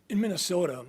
in Minnesota,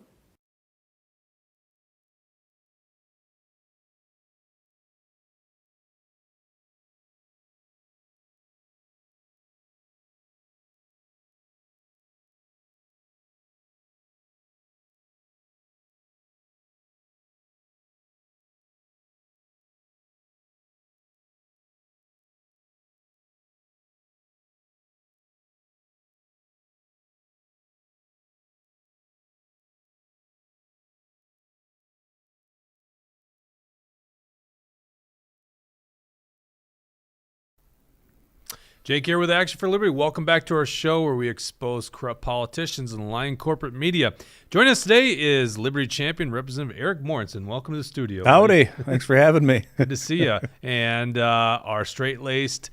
Jake here with Action for Liberty. Welcome back to our show where we expose corrupt politicians and lying corporate media. Joining us today is Liberty champion Representative Erik Mortensen. Welcome to the studio. Howdy. Thanks for having me. Good to see you. And our straight-laced,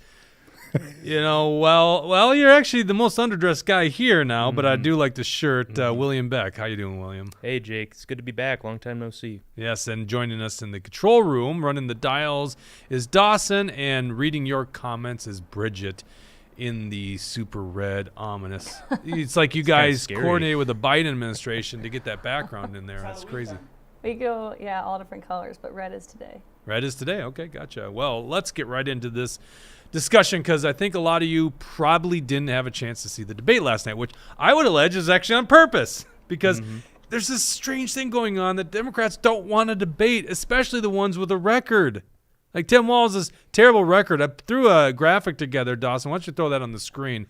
well, you're actually the most underdressed guy here now, but I do like the shirt. William Beck. How you doing, William? Hey, Jake. It's good to be back. Long time no see. Yes, and joining us in the control room, running the dials, is Dawson, and reading your comments is Bridget in the super red, ominous. It's like you guys coordinated with the Biden administration to get that background in there. That's crazy. We go, all different colors, but red is today. Red is today. Okay, gotcha. Well, let's get right into this discussion because I think a lot of you probably didn't have a chance to see the debate last night, which I would allege is actually on purpose because there's this strange thing going on that Democrats don't want to debate, especially the ones with a record. Like Tim Walz's terrible record. I threw a graphic together, Dawson. Why don't you throw that on the screen?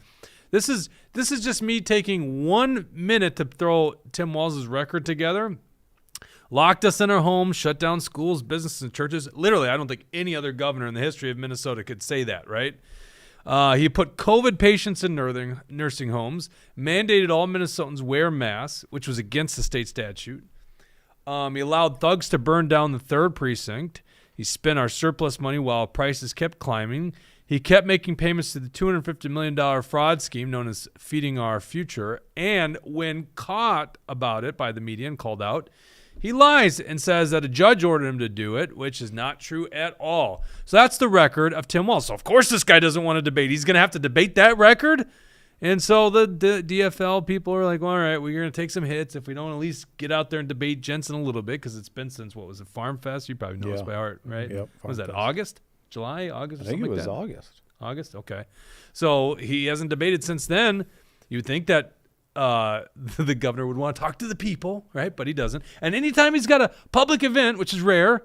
This is just me taking 1 minute to throw Tim Walz's record together. Locked us in our homes, shut down schools, businesses, and churches. Literally, I don't think any other governor in the history of Minnesota could say that, right? He put COVID patients in nursing homes, mandated all Minnesotans wear masks, which was against the state statute. He allowed thugs to burn down the 3rd precinct. He spent our surplus money while prices kept climbing. He kept making payments to the $250 million fraud scheme known as Feeding Our Future. And when caught about it by the media and called out, he lies and says that a judge ordered him to do it, which is not true at all. So that's the record of Tim Walz. So, of course, this guy doesn't want to debate. He's going to have to debate that record? And so the DFL people are like, well, all right, we're going to take some hits if we don't at least get out there and debate Jensen a little bit because it's been since, what was it, Farm Fest? You probably know this by heart, right? Yep. What was that, Fest. August? July? August? I think it was like August. August? Okay. So he hasn't debated since then. You would think that the governor would want to talk to the people, right? But he doesn't. And anytime he's got a public event, which is rare,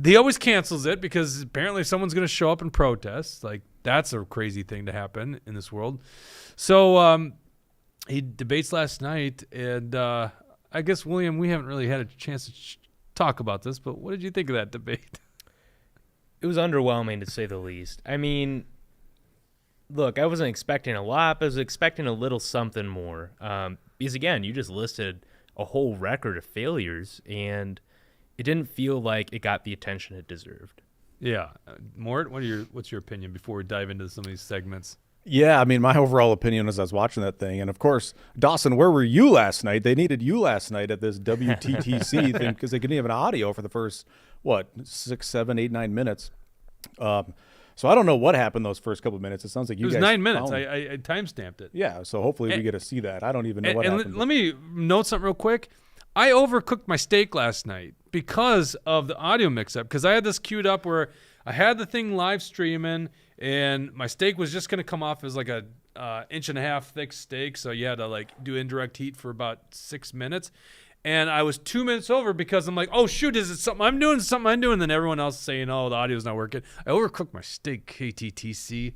he always cancels it because apparently someone's going to show up and protest. Like, that's a crazy thing to happen in this world. So he debates last night, and I guess, William, we haven't really had a chance to talk about this, but what did you think of that debate? It was underwhelming, to say the least. I mean, look, I wasn't expecting a lot, but I was expecting a little something more. Because, again, you just listed a whole record of failures, and it didn't feel like it got the attention it deserved. Yeah. Mort, what's your opinion before we dive into some of these segments? Yeah, I mean, my overall opinion as I was watching that thing, and of course, Dawson, where were you last night? They needed you last night at this WTTC thing because they couldn't have an audio for the first, 6, 7, 8, 9 minutes. So I don't know what happened those first couple of minutes. It sounds like you guys. It was 9 minutes. I time-stamped it. Yeah, so hopefully we get to see that. I don't even know what happened. Let me note something real quick. I overcooked my steak last night because of the audio mix-up because I had this queued up where I had the thing live streaming and my steak was just going to come off as like a 1.5 inch thick steak, so you had to do indirect heat for about 6 minutes. And I was 2 minutes over because I'm like, oh, shoot, is it something I'm doing? And then everyone else saying, oh, the audio's not working. I overcooked my steak, KTTC.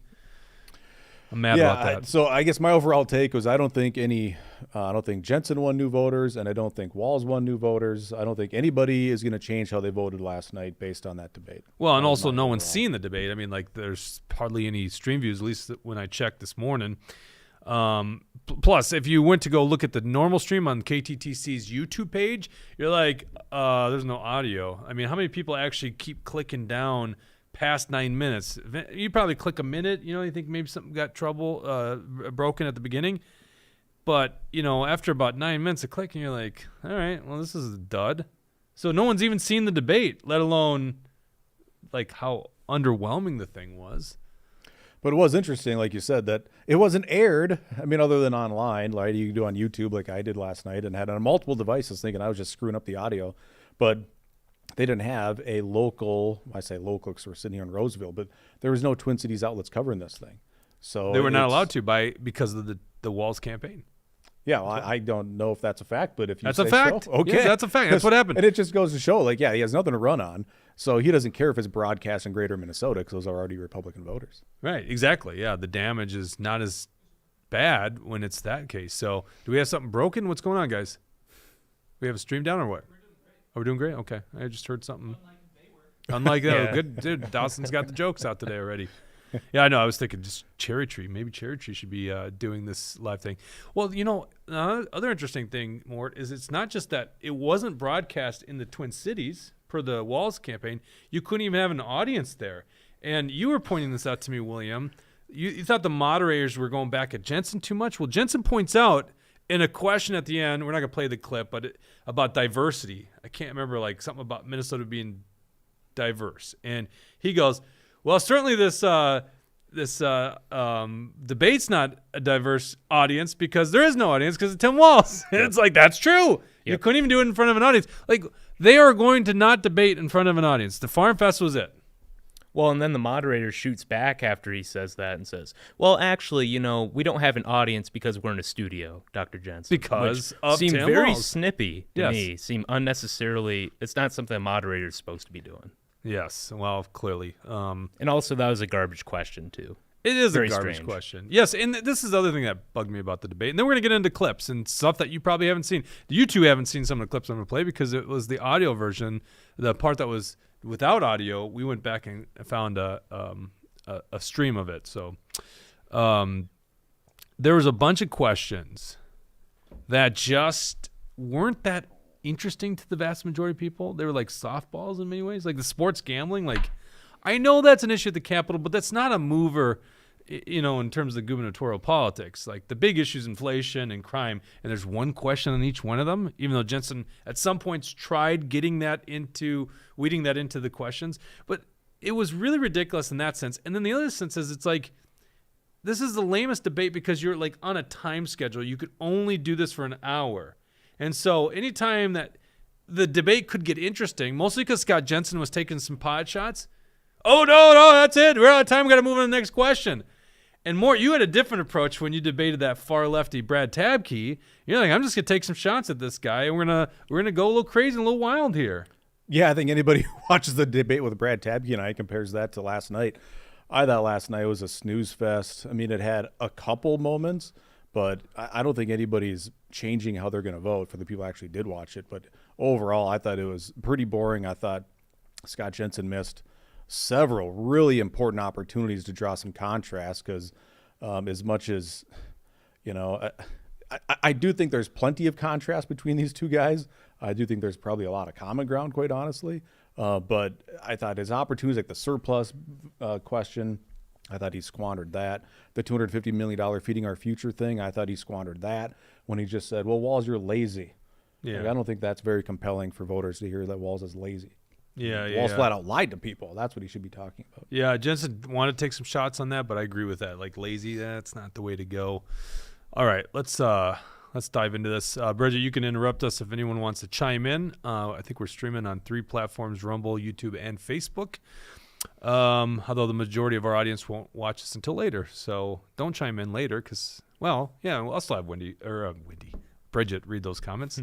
I'm mad about that. So I guess my overall take was I don't think Jensen won new voters, and I don't think Walz won new voters. I don't think anybody is going to change how they voted last night based on that debate. Well, and also no one's seen the debate. I mean, there's hardly any stream views, at least when I checked this morning. Plus, if you went to go look at the normal stream on KTTC's YouTube page, you're like, there's no audio. I mean, how many people actually keep clicking down past 9 minutes? You probably click a minute. You think maybe something got broken at the beginning. But, after about 9 minutes of clicking, you're like, all right, well, this is a dud. So no one's even seen the debate, let alone how underwhelming the thing was. But it was interesting, like you said, that it wasn't aired. I mean, other than online, like you can do on YouTube, like I did last night, and had on multiple devices, thinking I was just screwing up the audio. But they didn't have a local. I say local because we're sitting here in Roseville, but there was no Twin Cities outlets covering this thing. So They were not allowed to because of the Walz campaign. Yeah, well, I don't know if that's a fact, but if you That's say a fact. so, okay, Yes, that's a fact. That's what happened. And it just goes to show, like, yeah, he has nothing to run on, so he doesn't care if it's broadcast in Greater Minnesota because those are already Republican voters. Right, exactly. Yeah, the damage is not as bad when it's that case. So, do we have something broken? What's going on, guys? We have a stream down or what? We're doing great. Okay, I just heard something. Unlike that, Yeah. good dude. Dawson's got the jokes out today already. Yeah, I know. I was thinking just Cherry Tree. Maybe Cherry Tree should be doing this live thing. Well, other interesting thing, Mort, is it's not just that it wasn't broadcast in the Twin Cities per the Walz campaign. You couldn't even have an audience there. And you were pointing this out to me, William. You thought the moderators were going back at Jensen too much. Well, Jensen points out in a question at the end, we're not going to play the clip, but about diversity. I can't remember, like something about Minnesota being diverse. And he goes, well, certainly this debate's not a diverse audience because there is no audience because of Tim Walz. It's like, that's true. You couldn't even do it in front of an audience. Like, they are going to not debate in front of an audience. The Farm Fest was it. Well, and then the moderator shoots back after he says that and says, well, actually, we don't have an audience because we're in a studio, Dr. Jensen. Because Which of seemed Tim very Walz. snippy to Yes. me. Seemed unnecessarily, it's not something a moderator is supposed to be doing. Yes, well, clearly. And also, that was a garbage question, too. It is Very a garbage strange. question. Yes, and this is the other thing that bugged me about the debate. And then we're going to get into clips and stuff that you probably haven't seen. You two haven't seen some of the clips I'm going to play because it was the audio version. The part that was without audio, we went back and found a stream of it. So there was a bunch of questions that just weren't that interesting to the vast majority of people. They were like softballs in many ways, like the sports gambling. Like, I know that's an issue at the Capitol, but that's not a mover, in terms of the gubernatorial politics. Like, the big issue is inflation and crime, and there's one question on each one of them, even though Jensen at some points tried weeding that into the questions. But it was really ridiculous in that sense. And then the other sense is it's like, this is the lamest debate because you're like on a time schedule. You could only do this for an hour. And so anytime that the debate could get interesting, mostly because Scott Jensen was taking some pot shots. Oh, no, that's it. We're out of time. We got to move on to the next question. And Mort, you had a different approach when you debated that far lefty Brad Tabke. You're like, I'm just going to take some shots at this guy, and we're gonna go a little crazy and a little wild here. Yeah, I think anybody who watches the debate with Brad Tabke and I compares that to last night. I thought last night was a snooze fest. I mean, it had a couple moments, but I don't think anybody's changing how they're going to vote for the people who actually did watch it. But overall, I thought it was pretty boring. I thought Scott Jensen missed several really important opportunities to draw some contrast because as much as, I do think there's plenty of contrast between these two guys. I do think there's probably a lot of common ground, quite honestly. But I thought his opportunities, like the surplus question, I thought he squandered that. The $250 million feeding our future thing, I thought he squandered that when he just said, well, Walz, you're lazy. Yeah. Like, I don't think that's very compelling for voters to hear that Walz is lazy. Yeah. Walz flat out lied to people. That's what he should be talking about. Yeah, Jensen wanted to take some shots on that, but I agree with that. Like, lazy, that's not the way to go. All right, let's dive into this. Bridget, you can interrupt us if anyone wants to chime in. I think we're streaming on 3 platforms, Rumble, YouTube, and Facebook. Although the majority of our audience won't watch us until later. So don't chime in later because, I'll still have Bridget read those comments.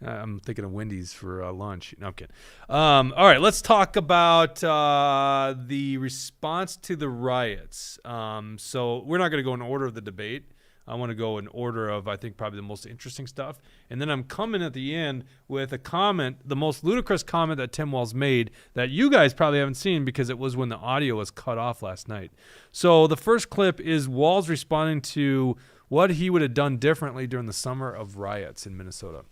I'm thinking of Wendy's for lunch. No, I'm kidding. All right, let's talk about the response to the riots. So we're not going to go in order of the debate. I want to go in order of, I think, probably the most interesting stuff. And then I'm coming at the end with a comment, the most ludicrous comment that Tim Walz made that you guys probably haven't seen because it was when the audio was cut off last night. So the first clip is Walz responding to what he would have done differently during the summer of riots in Minnesota.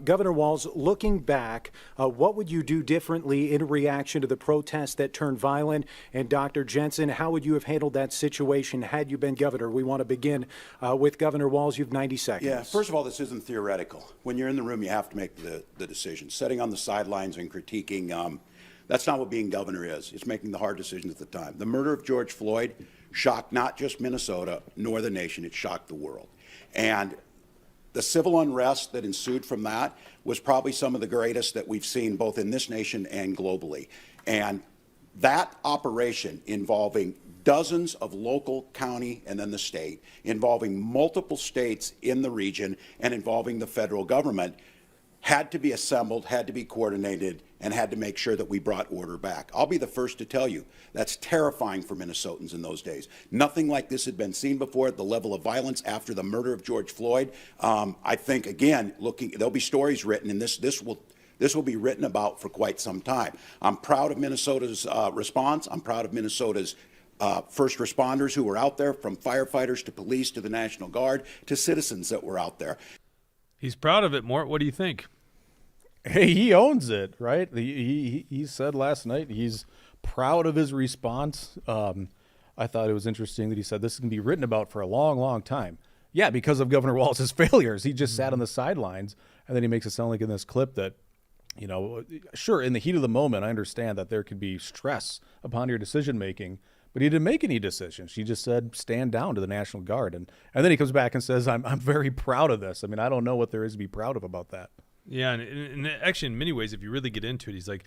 Governor Walz, looking back, what would you do differently in reaction to the protests that turned violent? And Dr. Jensen, how would you have handled that situation had you been governor? We want to begin with Governor Walz. You have 90 seconds. Yeah, first of all, this isn't theoretical. When you're in the room, you have to make the decision. Sitting on the sidelines and critiquing That's not what being governor is. It's making the hard decisions at the time. The murder of George Floyd shocked not just Minnesota nor the nation, it shocked the world. And the civil unrest that ensued from that was probably some of the greatest that we've seen both in this nation and globally. And that operation involving dozens of local, county, and then the state, involving multiple states in the region and involving the federal government, had to be assembled, had to be coordinated, and had to make sure that we brought order back. I'll be the first to tell you, that's terrifying for Minnesotans in those days. Nothing like this had been seen before at the level of violence after the murder of George Floyd. I think, again, there'll be stories written, and this will be written about for quite some time. I'm proud of Minnesota's response. I'm proud of Minnesota's first responders who were out there, from firefighters to police to the National Guard to citizens that were out there. He's proud of it, Mort. What do you think? Hey, he owns it, right? He said last night he's proud of his response. I thought it was interesting that he said this can be written about for a long, long time. Yeah, because of Governor Walz's failures. He just sat on the sidelines, and then he makes it sound like in this clip that, you know, sure, in the heat of the moment, I understand that there could be stress upon your decision-making, but he didn't make any decisions. He just said, stand down to the National Guard. And then he comes back and says, I'm very proud of this. I mean, I don't know what there is to be proud of about that. Yeah, and actually, in many ways, if you really get into it, he's like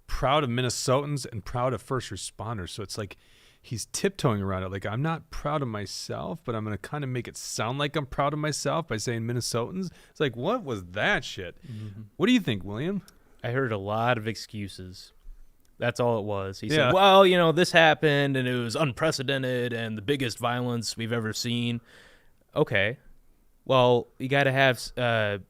proud of Minnesotans and proud of first responders. So it's like he's tiptoeing around it. Like, I'm not proud of myself, but I'm going to kind of make it sound like I'm proud of myself by saying Minnesotans. It's like, what was that shit? Mm-hmm. What do you think, William? I heard a lot of excuses. That's all it was. He said, well, you know, this happened and it was unprecedented and the biggest violence we've ever seen. Okay. Well, you got to have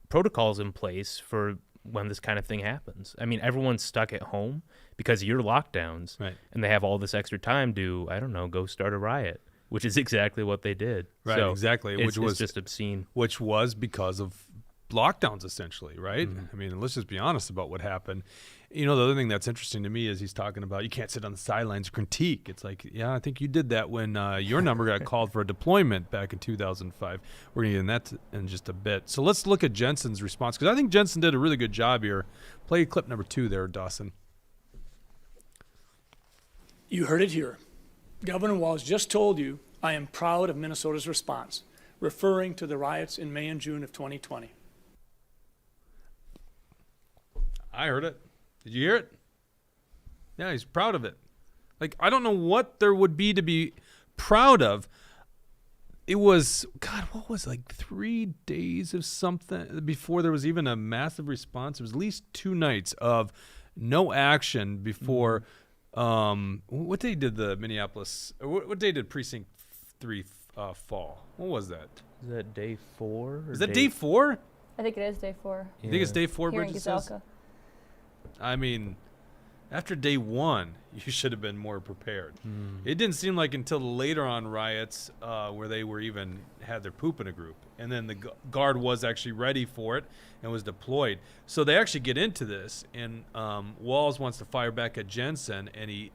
protocols in place for when this kind of thing happens. I mean, everyone's stuck at home because of your lockdowns, right? And they have all this extra time to, I don't know, go start a riot, which is exactly what they did. Right, so exactly. Which was just obscene. Which was because of lockdowns, essentially, right? Mm-hmm. I mean, let's just be honest about what happened. You know, the other thing that's interesting to me is he's talking about you can't sit on the sidelines and critique. It's like, yeah, I think you did that when your number got called for a deployment back in 2005. We're going to get in that in just a bit. So let's look at Jensen's response, because I think Jensen did a really good job here. Play clip number 2 there, Dawson. You heard it here. Governor Walz just told you, I am proud of Minnesota's response, referring to the riots in May and June of 2020. I heard it. Did you hear it? Yeah, he's proud of it. Like, I don't know what there would be to be proud of. It was, God, what was it, like 3 days of something before there was even a massive response? It was at least 2 nights of no action before, what day did the Minneapolis, what day did Precinct 3 fall? What was that? Is that day 4? Is that day 4? I think it is day 4. You think it's day 4, Here in Bridget says? Gazelka. I mean, after day 1, you should have been more prepared. It didn't seem like until later on riots where they were even had their poop in a group. And then the guard was actually ready for it and was deployed. So they actually get into this, and Walz wants to fire back at Jensen, and he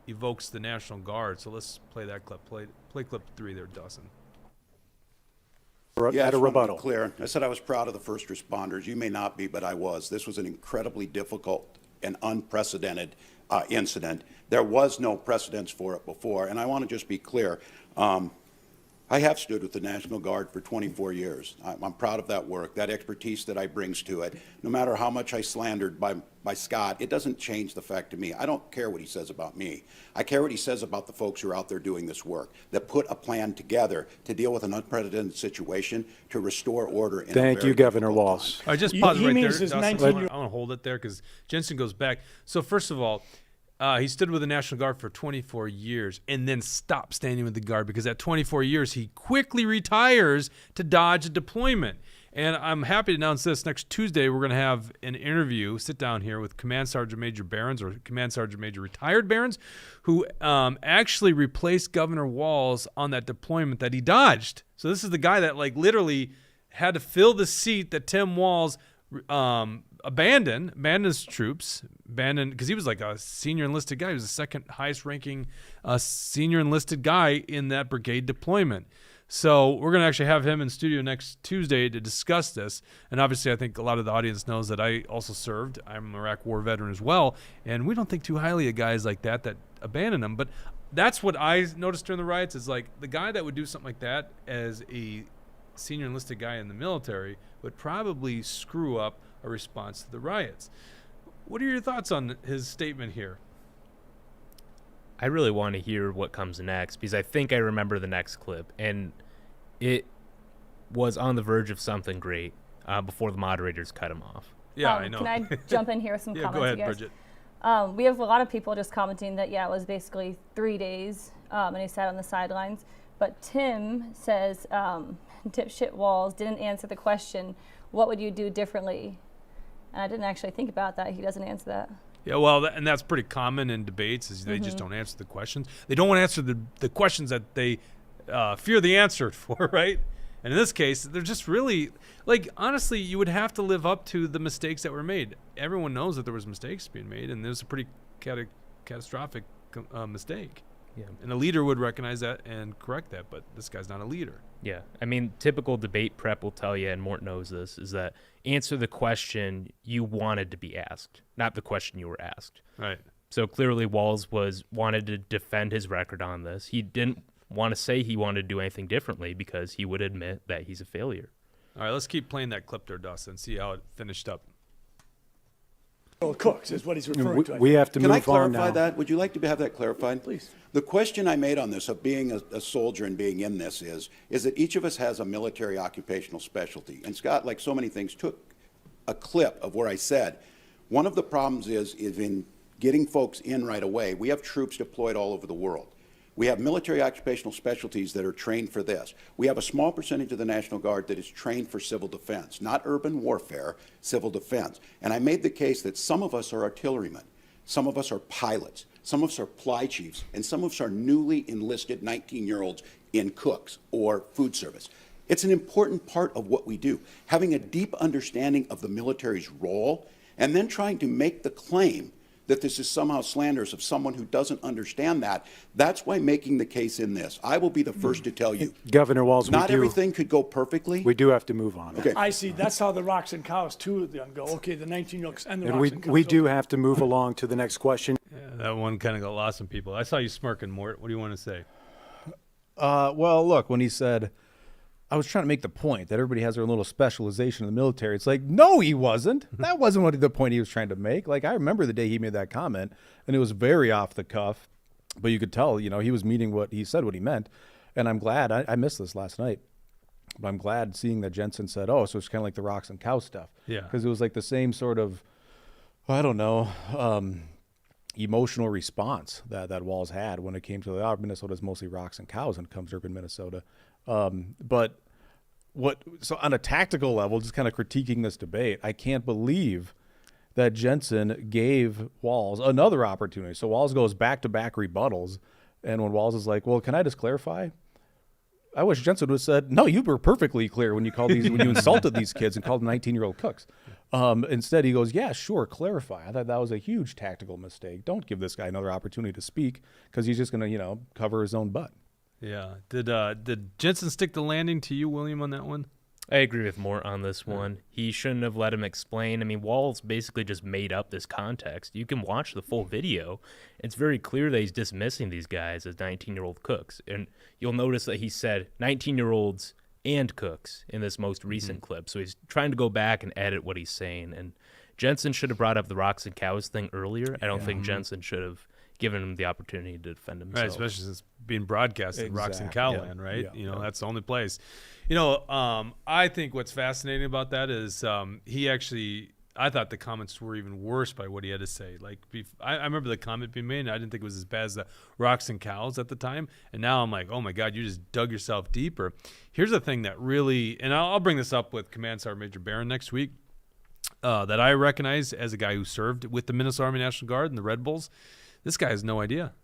evokes the National Guard. So let's play that clip. Play clip 3 there, Dawson. Yeah, at a rebuttal. Clear. I said I was proud of the first responders. You may not be, but I was. This was an incredibly difficult and unprecedented incident. There was no precedence for it before, and I want to just be clear. I have stood with the National Guard for 24 years. I'm proud of that work, that expertise that I brings to it. No matter how much I slandered by Scott, it doesn't change the fact to me. I don't care what he says about me. I care what he says about the folks who are out there doing this work, that put a plan together to deal with an unprecedented situation, to restore order. Thank you, Governor Walz. I just pause right there. Dustin, I want to hold it there because Jensen goes back. So first of all, he stood with the National Guard for 24 years and then stopped standing with the Guard because at 24 years, he quickly retires to dodge a deployment. And I'm happy to announce this. Next Tuesday, we're going to have an interview, sit down here with Command Sergeant Major Behrens, or Command Sergeant Major retired Behrens, who actually replaced Governor Walz on that deployment that he dodged. So this is the guy that like literally had to fill the seat that Tim Walz abandoned his troops, because he was like a senior enlisted guy. He was the second highest ranking senior enlisted guy in that brigade deployment. So we're going to actually have him in studio next Tuesday to discuss this. And obviously, I think a lot of the audience knows that I also served. I'm an Iraq War veteran as well. And we don't think too highly of guys like that abandon them. But that's what I noticed during the riots is like the guy that would do something like that as a senior enlisted guy in the military would probably screw up a response to the riots. What are your thoughts on his statement here? I really want to hear what comes next because I think I remember the next clip, and it was on the verge of something great before the moderators cut him off. Yeah, I know. Can I jump in here with some Yeah, comments, go ahead, you guys? Bridget. We have a lot of people just commenting that, yeah, it was basically 3 days, and he sat on the sidelines. But Tim says, dipshit Walz didn't answer the question, what would you do differently? And I didn't actually think about that. He doesn't answer that. Yeah, well, and that's pretty common in debates is they just don't answer the questions. They don't want to answer the questions that they fear the answer for, right? And in this case, they're just really, like, honestly, you would have to live up to the mistakes that were made. Everyone knows that there was mistakes being made, and there's a pretty catastrophic mistake. Yeah. And a leader would recognize that and correct that, but this guy's not a leader. Yeah. I mean, typical debate prep will tell you, and Mort knows this, is that answer the question you wanted to be asked, not the question you were asked. Right. So clearly Walz wanted to defend his record on this. He didn't want to say he wanted to do anything differently because he would admit that he's a failure. All right, let's keep playing that clip there, Dustin, and see how it finished up. Cooks is what he's referring to. We have to Can I move on clarify now. that? Would you like to have that clarified? Please. The question I made on this of being a soldier and being in this is that each of us has a military occupational specialty. And Scott, like so many things, took a clip of where I said, one of the problems is in getting folks in right away. We have troops deployed all over the world. We have military occupational specialties that are trained for this. We have a small percentage of the National Guard that is trained for civil defense, not urban warfare, civil defense. And I made the case that some of us are artillerymen, some of us are pilots, some of us are ply chiefs, and some of us are newly enlisted 19-year-olds in cooks or food service. It's an important part of what we do, having a deep understanding of the military's role and then trying to make the claim that this is somehow slanderous of someone who doesn't understand that. That's why making the case in this. I will be the first to tell you. Governor Walz, Not everything could go perfectly. we do have to move on. Okay. I see. That's how the rocks and cows too then go. Okay, the 19-year-olds and the And rocks and cows. we do have to move along to the next question. Yeah, that one kind of got lost in people. I saw you smirking, Mort. What do you want to say? Well, look, when he said, I was trying to make the point that everybody has their little specialization in the military. It's like, no, he wasn't. That wasn't what the point he was trying to make. Like, I remember the day he made that comment, and it was very off the cuff, but you could tell, he was meaning what he said, what he meant. And I'm glad, I missed this last night, but I'm glad seeing that Jensen said, oh, so it's kind of like the rocks and cow stuff. Yeah. Because it was like the same sort of, I don't know, emotional response that Walz had when it came to Minnesota's mostly rocks and cows when it comes to urban Minnesota. But so on a tactical level, just kind of critiquing this debate, I can't believe that Jensen gave Walz another opportunity. So Walz goes back-to-back rebuttals, and when Walz is like, well, can I just clarify? I wish Jensen would have said, no, you were perfectly clear when you called when you insulted these kids and called them 19-year-old cooks. Instead, he goes, yeah, sure, clarify. I thought that was a huge tactical mistake. Don't give this guy another opportunity to speak because he's just going to, cover his own butt. Yeah. Did Jensen stick the landing to you, William, on that one? I agree with Mort on this one. He shouldn't have let him explain. I mean, Walz basically just made up this context. You can watch the full video. It's very clear that he's dismissing these guys as 19-year-old cooks. And you'll notice that he said 19-year-olds and cooks in this most recent clip. So he's trying to go back and edit what he's saying. And Jensen should have brought up the rocks and cows thing earlier. I don't think Jensen should have given him the opportunity to defend himself. Right, especially since being broadcast in Rocks and Exactly. Cowland, right? Yeah. That's the only place. I think what's fascinating about that is I thought the comments were even worse by what he had to say. Like, I remember the comment being made, and I didn't think it was as bad as the rocks and cows at the time. And now I'm like, oh my God, you just dug yourself deeper. Here's the thing that really, and I'll bring this up with Command Sergeant Major Barron next week, that I recognize as a guy who served with the Minnesota Army National Guard and the Red Bulls. This guy has no idea.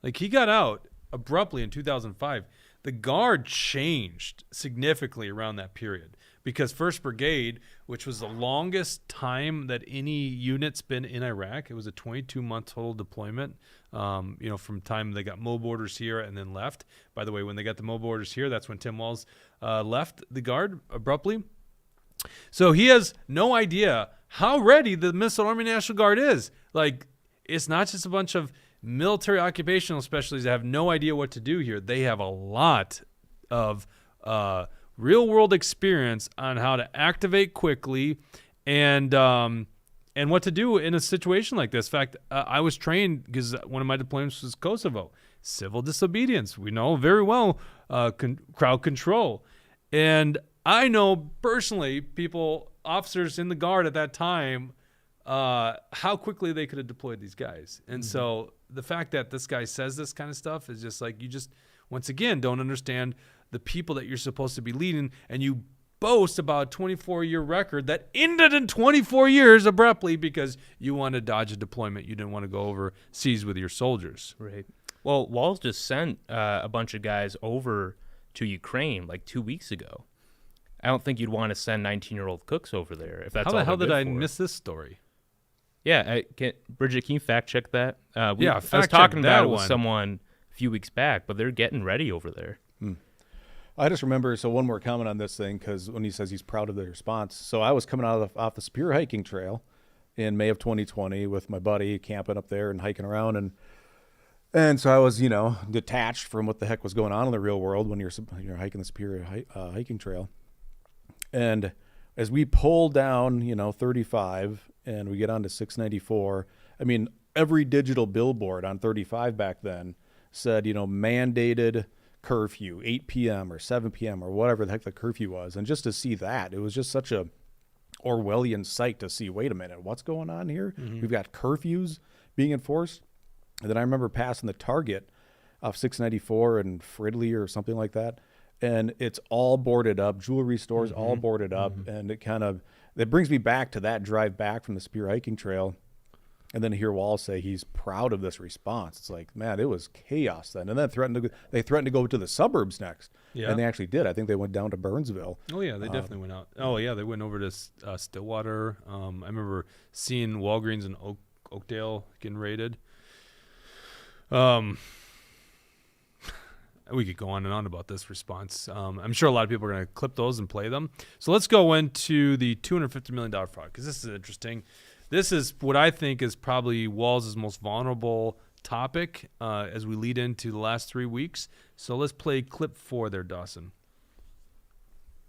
Like, he got out abruptly in 2005. The Guard changed significantly around that period because 1st Brigade, which was the longest time that any unit's been in Iraq, it was a 22-month total deployment. from time they got mobile orders here and then left. By the way, when they got the mobile orders here, that's when Tim Walz left the Guard abruptly. So he has no idea how ready the Minnesota Army National Guard is. Like, it's not just a bunch of military occupational specialties that have no idea what to do here. They have a lot of real-world experience on how to activate quickly and what to do in a situation like this. In fact, I was trained because one of my deployments was Kosovo. Civil disobedience. We know very well crowd control. And I know personally officers in the Guard at that time, how quickly they could have deployed these guys. And so the fact that this guy says this kind of stuff is just like, you just, once again, don't understand the people that you're supposed to be leading, and you boast about a 24-year record that ended in 24 years abruptly because you want to dodge a deployment. You didn't want to go overseas with your soldiers. Right. Well, Walz just sent a bunch of guys over to Ukraine like 2 weeks ago. I don't think you'd want to send 19-year-old cooks over there if that's How all the hell they're did I good for. miss this story? Yeah, Bridget, can you fact check that? I was fact-check talking that about it with one. someone a few weeks back, but they're getting ready over there. I just remember, so one more comment on this thing, because when he says he's proud of the response. So I was coming off the Superior Hiking Trail in May of 2020 with my buddy, camping up there and hiking around. And so I was, detached from what the heck was going on in the real world when you're hiking the Superior Hiking Trail. And as we pull down, 35 and we get onto 694, I mean, every digital billboard on 35 back then said, mandated curfew, 8 p.m. or 7 p.m. or whatever the heck the curfew was. And just to see that, it was just such a Orwellian sight to see, wait a minute, what's going on here? We've got curfews being enforced. And then I remember passing the Target off 694 and Fridley or something like that. And it's all boarded up, jewelry stores all boarded up. And it brings me back to that drive back from the Superior Hiking Trail. And then to hear Walz say he's proud of this response. It's like, man, it was chaos then. And then they threatened to go to the suburbs next. Yeah. And they actually did. I think they went down to Burnsville. Oh, yeah, they definitely went out. Oh, yeah, they went over to Stillwater. I remember seeing Walgreens in Oakdale getting raided. We could go on and on about this response. I'm sure a lot of people are going to clip those and play them. So let's go into the $250 million fraud, because this is interesting. This is what I think is probably Walz's most vulnerable topic as we lead into the last 3 weeks. So let's play clip 4 there, Dawson.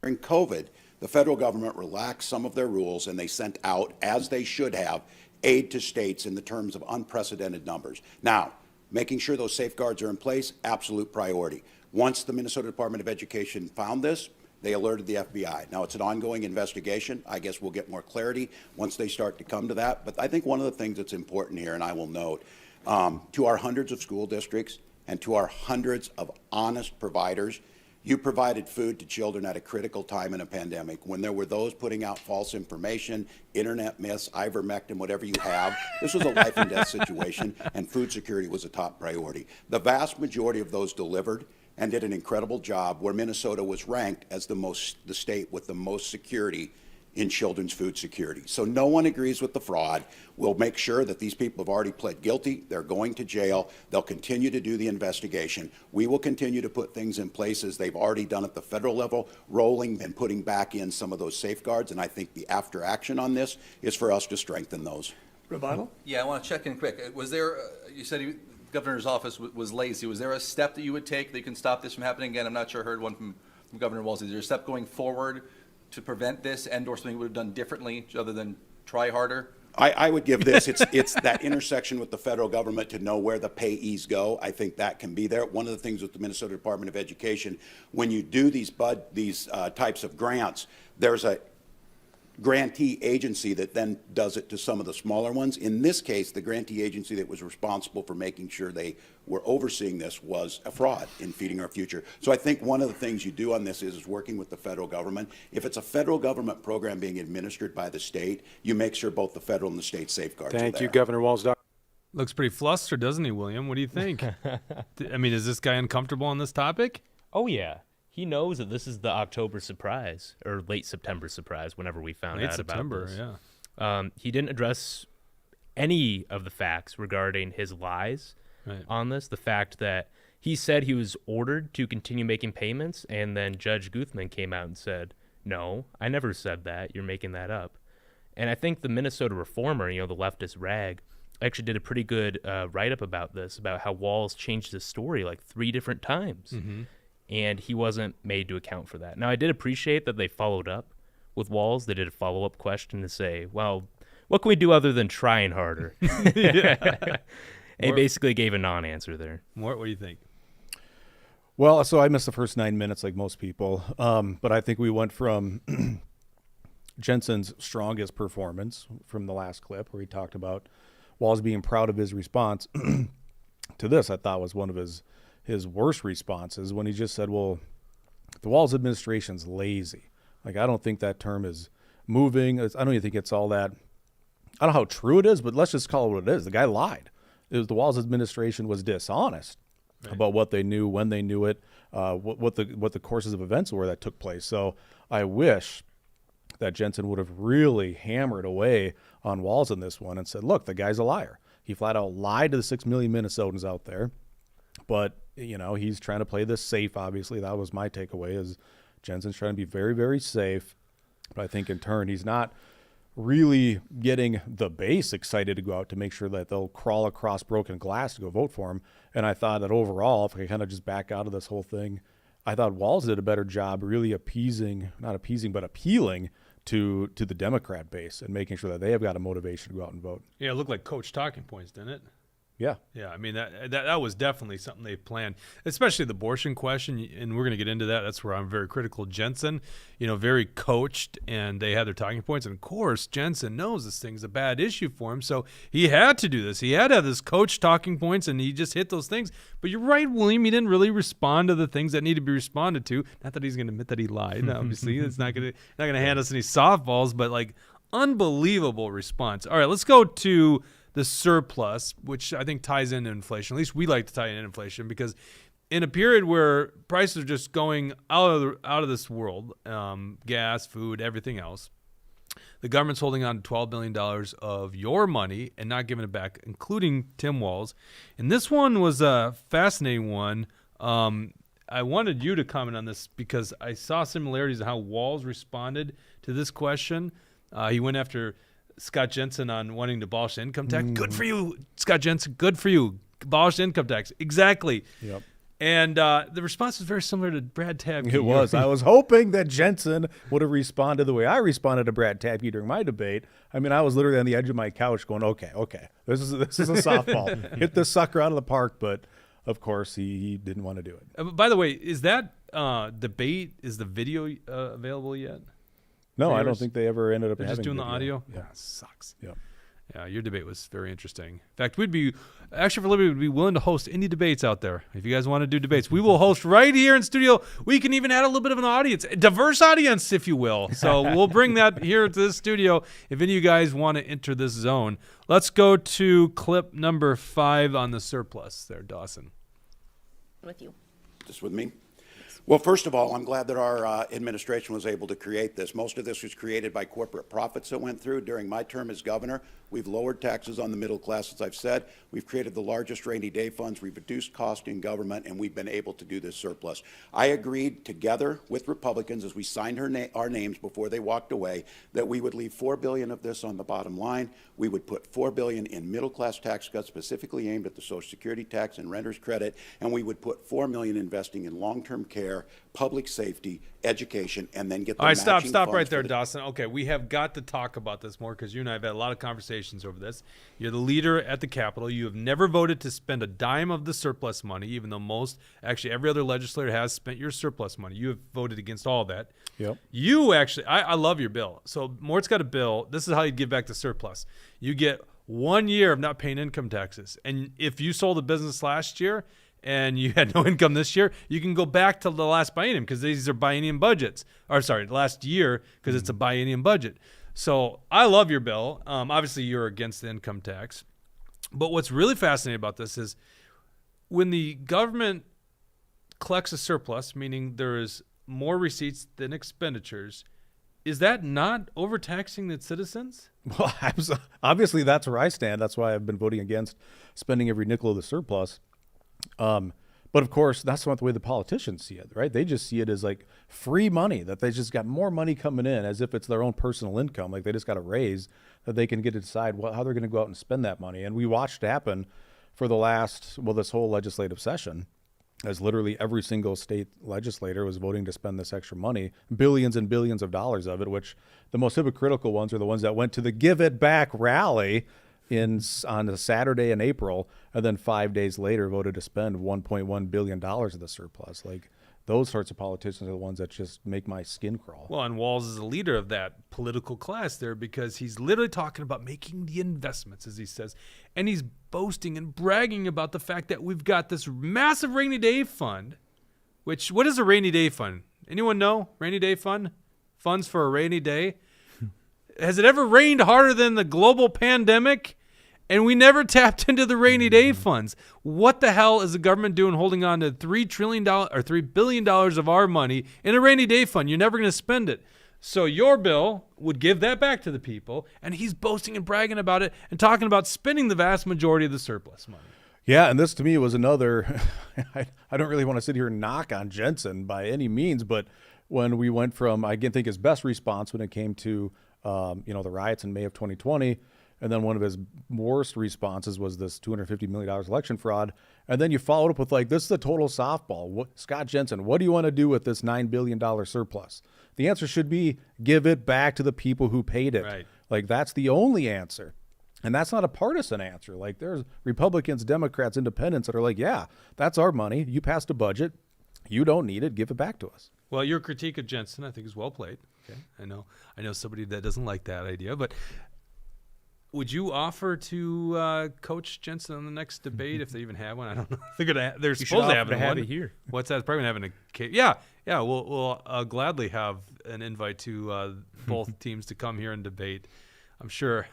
During COVID, the federal government relaxed some of their rules, and they sent out, as they should have, aid to states in the terms of unprecedented numbers. Now, making sure those safeguards are in place, absolute priority. Once the Minnesota Department of Education found this, they alerted the FBI. Now, it's an ongoing investigation. I guess we'll get more clarity once they start to come to that. But I think one of the things that's important here, and I will note, to our hundreds of school districts and to our hundreds of honest providers, you provided food to children at a critical time in a pandemic when there were those putting out false information, internet myths, ivermectin, whatever you have. This was a life and death situation, and food security was a top priority. The vast majority of those delivered and did an incredible job, where Minnesota was ranked as the state with the most security in children's food security. So no one agrees with the fraud. We'll make sure that these people have already pled guilty. They're going to jail. They'll continue to do the investigation. We will continue to put things in place as they've already done at the federal level, rolling and putting back in some of those safeguards. And I think the after action on this is for us to strengthen those. Rebuttal? Yeah, I want to check in quick. Was there, you said the governor's office was lazy. Was there a step that you would take that you can stop this from happening again? I'm not sure I heard one from Governor Walz. Is there a step going forward to prevent this, and/or something we would have done differently other than try harder? I would give this, it's that intersection with the federal government to know where the payees go. I think that can be there. One of the things with the Minnesota Department of Education, when you do these types of grants, there's a grantee agency that then does it to some of the smaller ones. In this case, the grantee agency that was responsible for making sure they were overseeing this was a fraud in Feeding Our Future. So I think one of the things you do on this is working with the federal government. If it's a federal government program being administered by the state, you make sure both the federal and the state safeguards are there. Thank you, Governor Walz. Looks pretty flustered, doesn't he, William? What do you think? I mean, is this guy uncomfortable on this topic? Oh, yeah. He knows that this is the October surprise, or late September surprise, whenever we found out about this. Yeah. He didn't address any of the facts regarding his lies on this. The fact that he said he was ordered to continue making payments, and then Judge Guthman came out and said, no, I never said that. You're making that up. And I think the Minnesota Reformer, the leftist rag, actually did a pretty good write-up about this, about how Walz changed his story like 3 different times. And he wasn't made to account for that. Now, I did appreciate that they followed up with Walz. They did a follow-up question to say, well, what can we do other than trying harder? And basically gave a non-answer there. Mort, what do you think? Well, so I missed the first 9 minutes like most people, but I think we went from Jensen's strongest performance from the last clip where he talked about Walz being proud of his response to this. I thought was one of his worst responses when he just said, well, the Walz administration's lazy. Like, I don't think that term is moving. I don't even think it's all that. I don't know how true it is, but let's just call it what it is. The guy lied. The Walz administration was dishonest about what they knew, when they knew it, what the courses of events were that took place. So I wish that Jensen would have really hammered away on Walz in this one and said, look, the guy's a liar. He flat out lied to the 6 million Minnesotans out there. But, he's trying to play this safe, obviously. That was my takeaway, is Jensen's trying to be very, very safe. But I think in turn, he's not really getting the base excited to go out to make sure that they'll crawl across broken glass to go vote for him. And I thought that overall, if I kind of just back out of this whole thing, I thought Walz did a better job really appealing to the Democrat base and making sure that they have got a motivation to go out and vote. Yeah, it looked like coach talking points, didn't it? Yeah. Yeah, I mean, that was definitely something they planned, especially the abortion question, and we're going to get into that. That's where I'm very critical. Jensen, very coached, and they had their talking points. And, of course, Jensen knows this thing's a bad issue for him, so he had to do this. He had to have this coach talking points, and he just hit those things. But you're right, William, he didn't really respond to the things that need to be responded to. Not that he's going to admit that he lied, obviously. It's not going to hand us any softballs, but, unbelievable response. All right, let's go to the surplus, which I think ties into inflation. At least we like to tie in inflation, because in a period where prices are just going out of this world, gas, food, everything else, the government's holding on to $12 billion of your money and not giving it back, including Tim Walz. And this one was a fascinating one. I wanted you to comment on this because I saw similarities in how Walz responded to this question. He went after Scott Jensen on wanting to abolish the income tax. Good for you, Scott Jensen. Good for you. Abolish the income tax. Exactly. Yep. And the response was very similar to Brad Tabke. It was. I was hoping that Jensen would have responded the way I responded to Brad Tabke during my debate. I mean, I was literally on the edge of my couch going, okay, this is a softball. Hit this sucker out of the park. But, of course, he didn't want to do it. By the way, is that debate, is the video available yet? No, I don't think they ever ended up They're having just doing video. the audio? Yeah. Sucks. Yeah. Yeah, your debate was very interesting. In fact, for Liberty, we'd be willing to host any debates out there. If you guys want to do debates, we will host right here in studio. We can even add a little bit of an audience, a diverse audience, if you will. So we'll bring that here to this studio if any of you guys want to enter this zone. Let's go to clip number 5 on the surplus there, Dawson. With you. Just with me? Well, first of all, I'm glad that our administration was able to create this. Most of this was created by corporate profits that went through. During my term as governor, we've lowered taxes on the middle class, as I've said. We've created the largest rainy day funds. We've reduced cost in government, and we've been able to do this surplus. I agreed together with Republicans as we signed our names before they walked away that we would leave $4 billion of this on the bottom line. We would put $4 billion in middle class tax cuts specifically aimed at the Social Security tax and renter's credit, and we would put $4 million investing in long-term care, public safety, education, and then get the All right, stop funds right there, for Dawson. Okay, we have got to talk about this more because you and I have had a lot of conversations over this. You're the leader at the Capitol. You have never voted to spend a dime of the surplus money, even though actually every other legislator has spent your surplus money. You have voted against all that. Yep. You actually, I love your bill. So Mort's got a bill. This is how you give back the surplus. You get 1 year of not paying income taxes. And if you sold a business last year and you had no income this year, you can go back to the last biennium because these are biennium budgets. Or sorry, last year because it's a biennium budget. So I love your bill. Obviously, you're against the income tax. But what's really fascinating about this is when the government collects a surplus, meaning there is more receipts than expenditures, is that not overtaxing the citizens? Well, obviously that's where I stand. That's why I've been voting against spending every nickel of the surplus. But of course, that's not the way the politicians see it, right? They just see it as like free money, that they just got more money coming in as if it's their own personal income. Like they just got a raise that they can get to decide how they're going to go out and spend that money. And we watched it happen for this whole legislative session, as literally every single state legislator was voting to spend this extra money, billions and billions of dollars of it, which the most hypocritical ones are the ones that went to the Give It Back rally on a Saturday in April, and then 5 days later voted to spend $1.1 billion of the surplus. Like, those sorts of politicians are the ones that just make my skin crawl. Well, and Walz is a leader of that political class there because he's literally talking about making the investments, as he says, and he's boasting and bragging about the fact that we've got this massive rainy day fund, what is a rainy day fund? Anyone know? Rainy day fund? Funds for a rainy day? Has it ever rained harder than the global pandemic? And we never tapped into the rainy day funds. What the hell is the government doing holding on to $3 billion of our money in a rainy day fund? You're never going to spend it. So your bill would give that back to the people, and he's boasting and bragging about it and talking about spending the vast majority of the surplus money. Yeah, and this to me was another I don't really want to sit here and knock on Jensen by any means, but when we went from, I think his best response when it came to the riots in May of 2020, and then one of his worst responses was this $250 million election fraud. And then you followed up with this is a total softball. Scott Jensen, what do you want to do with this $9 billion surplus? The answer should be give it back to the people who paid it. Right. That's the only answer. And that's not a partisan answer. There's Republicans, Democrats, Independents that are yeah, that's our money. You passed a budget. You don't need it. Give it back to us. Well, your critique of Jensen, I think, is well played. Okay, I know somebody that doesn't like that idea, but would you offer to coach Jensen on the next debate if they even have one? I don't know. They're supposed to have it here. What's that? Probably having a yeah. We'll gladly have an invite to both teams to come here and debate. I'm sure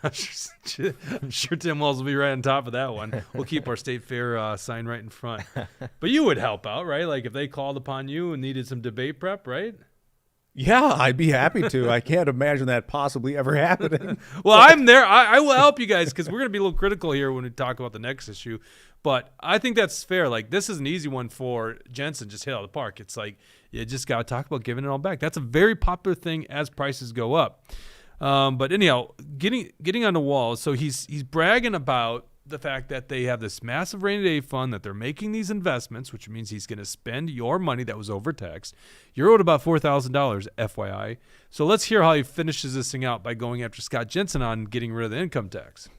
Tim Walz will be right on top of that one. We'll keep our state fair sign right in front. But you would help out, right? If they called upon you and needed some debate prep, right? Yeah, I'd be happy to. I can't imagine that possibly ever happening. Well, I'm there. I will help you guys because we're going to be a little critical here when we talk about the next issue. But I think that's fair. This is an easy one for Jensen, just hit out of the park. It's you just got to talk about giving it all back. That's a very popular thing as prices go up. But anyhow, getting on the Walz, so he's bragging about the fact that they have this massive rainy day fund, that they're making these investments, which means he's going to spend your money that was overtaxed. You're owed about $4,000, FYI. So let's hear how he finishes this thing out by going after Scott Jensen on getting rid of the income tax.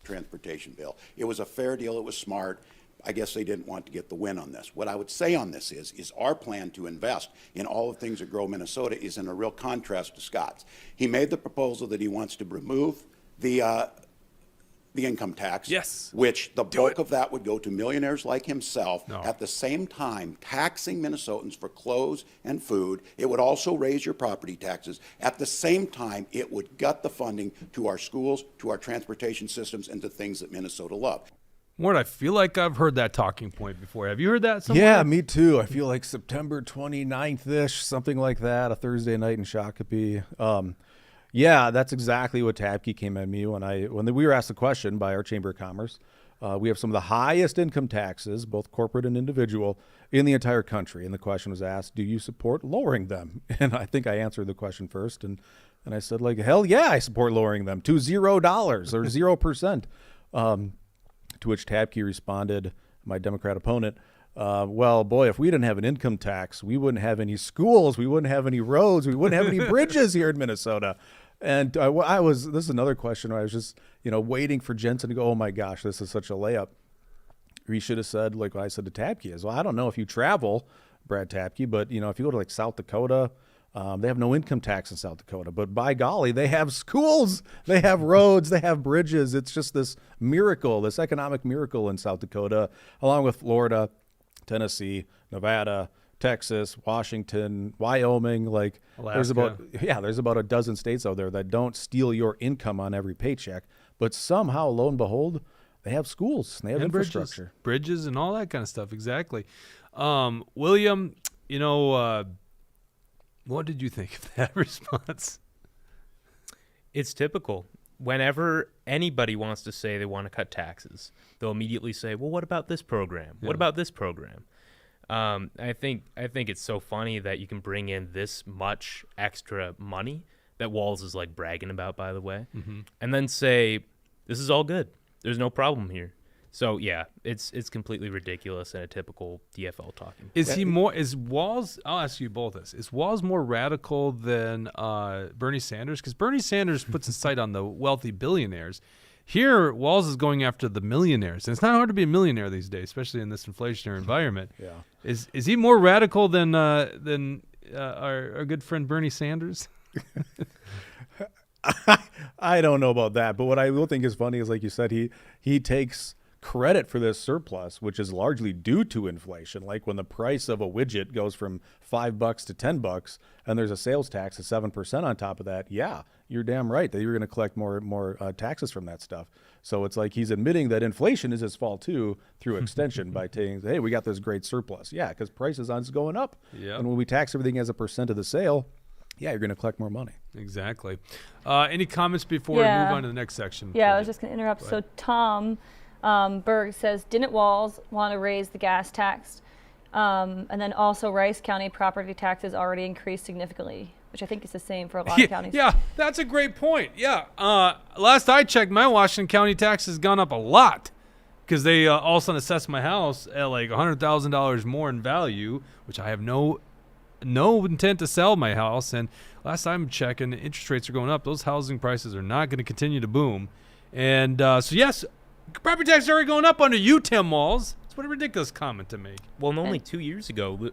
Transportation bill. It was a fair deal. It was smart. I guess they didn't want to get the win on this. What I would say on this is our plan to invest in all the things that grow Minnesota is in a real contrast to Scott's. He made the proposal that he wants to remove the income tax, yes, which the bulk of that would go to millionaires like himself. No. At the same time, taxing Minnesotans for clothes and food. It would also raise your property taxes. At the same time, it would gut the funding to our schools, to our transportation systems, and to things that Minnesota love. Mort, I feel like I've heard that talking point before. Have you heard that somewhere? Yeah, me too. I feel like September 29th-ish, something like that, a Thursday night in Shakopee. Yeah, that's exactly what Tabke came at me when we were asked the question by our Chamber of Commerce. We have some of the highest income taxes, both corporate and individual, in the entire country. And the question was asked, do you support lowering them? And I think I answered the question first. And I said, hell yeah, I support lowering them to $0 or 0%. To which Tabke responded, my Democrat opponent, well, boy, if we didn't have an income tax, we wouldn't have any schools, we wouldn't have any roads, we wouldn't have any bridges here in Minnesota. And this is another question where I was just, waiting for Jensen to go, oh my gosh, this is such a layup. He should have said, like what I said to Tabke is, well, I don't know if you travel, Brad Tabke, but, if you go to South Dakota, they have no income tax in South Dakota, but by golly, they have schools, they have roads, they have bridges. It's just this miracle, this economic miracle in South Dakota, along with Florida, Tennessee, Nevada, Texas, Washington, Wyoming. There's about a dozen states out there that don't steal your income on every paycheck, but somehow, lo and behold, they have schools, and they have infrastructure, bridges, and all that kind of stuff. Exactly, William. What did you think of that response? It's typical. Whenever anybody wants to say they want to cut taxes, they'll immediately say, well, what about this program? What about this program? I think it's so funny that you can bring in this much extra money that Walz is like bragging about, by the way, and then say, this is all good. There's no problem here. So yeah, it's completely ridiculous and a typical DFL talking. Is Walz, I'll ask you both this, is Walz more radical than Bernie Sanders? Because Bernie Sanders puts a sight on the wealthy billionaires. Here, Walz is going after the millionaires. And it's not hard to be a millionaire these days, especially in this inflationary environment. Yeah. Is he more radical than our good friend Bernie Sanders? I don't know about that, but what I will think is funny is, like you said, he takes credit for this surplus, which is largely due to inflation. Like when the price of a widget goes from $5 to $10 and there's a sales tax of 7% on top of that, yeah, you're damn right that you're going to collect more taxes from that stuff. So it's like he's admitting that inflation is his fault too, through extension, by saying, hey, we got this great surplus. Yeah, because prices on it's going up. Yep. And when we tax everything as a percent of the sale, yeah, you're going to collect more money. Exactly. Any comments before we move on to the next section? Yeah, I was just going to interrupt. So Tom Berg says, didn't Walz want to raise the gas tax? And then also Rice County property taxes already increased significantly, which I think is the same for a lot of counties. Yeah, that's a great point. Yeah. Last I checked, my Washington County tax has gone up a lot because they all of a sudden assessed my house at like $100,000 more in value, which I have no intent to sell my house. And last time checking, interest rates are going up. Those housing prices are not going to continue to boom. And so, yes, property taxes are already going up under you, Tim Walz. It's what a ridiculous comment to make. Well, and only 2 years ago,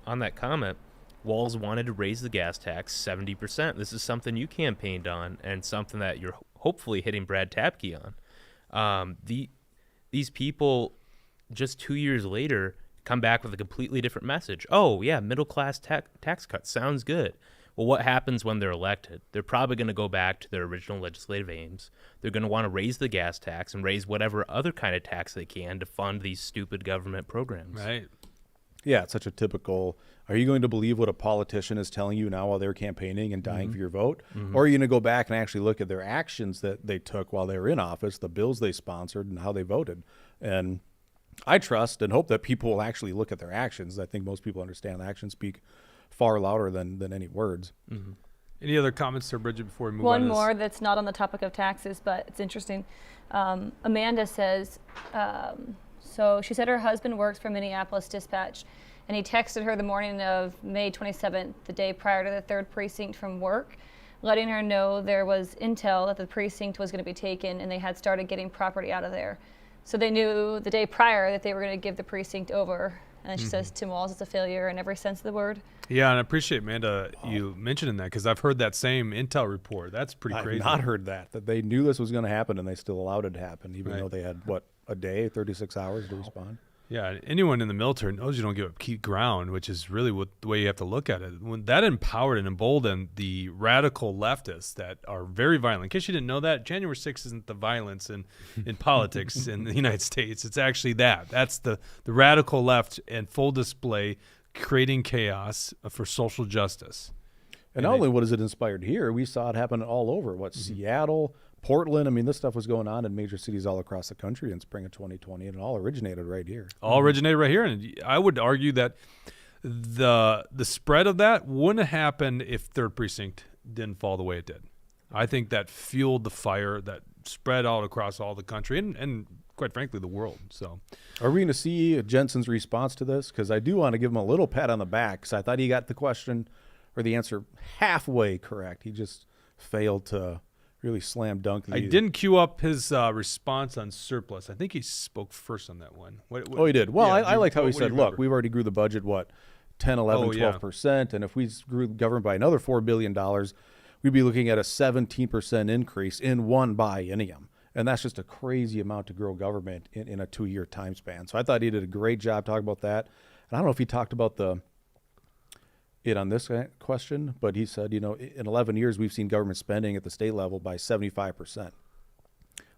on that comment, Walz wanted to raise the gas tax 70%. This is something you campaigned on and something that you're hopefully hitting Brad Tapke on. These people, just 2 years later, come back with a completely different message. Oh, yeah, middle-class tax cuts. Sounds good. Well, what happens when they're elected? They're probably going to go back to their original legislative aims. They're going to want to raise the gas tax and raise whatever other kind of tax they can to fund these stupid government programs. Right. Yeah, it's such a typical, are you going to believe what a politician is telling you now while they're campaigning and dying for your vote? Or are you going to go back and actually look at their actions that they took while they were in office, the bills they sponsored, and how they voted? And I trust and hope that people will actually look at their actions. I think most people understand actions speak far louder than any words. Any other comments there, Bridget, before we move on? One more that's not on the topic of taxes, but it's interesting. Amanda says, so she said her husband works for Minneapolis Dispatch, and he texted her the morning of May 27th, the day prior to the 3rd precinct from work, letting her know there was intel that the precinct was going to be taken and they had started getting property out of there. So they knew the day prior that they were going to give the precinct over. And then she says Tim Walz is a failure in every sense of the word. Yeah, and I appreciate, Amanda, you mentioning that, because I've heard that same intel report. That's pretty crazy. I've not heard that they knew this was going to happen and they still allowed it to happen, even though they had, a day, 36 hours to respond? Yeah, anyone in the military knows you don't give up key ground, which is really the way you have to look at it. When that empowered and emboldened the radical leftists that are very violent. In case you didn't know that, January 6th isn't the violence in politics in the United States. It's actually that. That's the radical left in full display, creating chaos for social justice. And not only what has it inspired here, we saw it happen all over. Seattle, Portland. I mean, this stuff was going on in major cities all across the country in spring of 2020, and it all originated right here. And I would argue that the spread of that wouldn't have happened if 3rd Precinct didn't fall the way it did. I think that fueled the fire that spread out across all the country and quite frankly, the world. So, are we going to see Jensen's response to this? Because I do want to give him a little pat on the back, because I thought he got the question or the answer halfway correct. He just failed to really slam dunk. I didn't queue up his response on surplus. I think he spoke first on that one. He did. Well, yeah, I liked how he said, look, we've already grew the budget, 10, 11, 12%. And if we grew the government by another $4 billion, we'd be looking at a 17% increase in one biennium. And that's just a crazy amount to grow government in a 2-year time span. So I thought he did a great job talking about that. And I don't know if he talked about it on this question, but he said, in 11 years, we've seen government spending at the state level by 75%.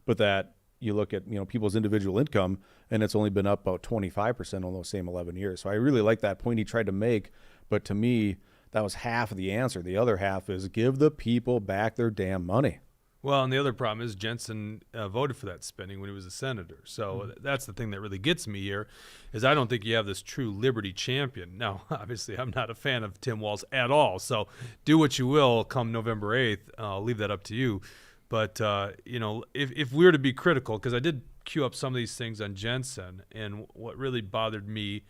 But that you look at, people's individual income, and it's only been up about 25% on those same 11 years. So I really like that point he tried to make. But to me, That was half of the answer. The other half is give the people back their damn money. Well, and the other problem is Jensen voted for that spending when he was a senator. So that's the thing that really gets me here, is I don't think you have this true liberty champion. Now, obviously, I'm not a fan of Tim Walz at all. So do what you will come November 8th. I'll leave that up to you. But, if we were to be critical, because I did queue up some of these things on Jensen, and what really bothered me,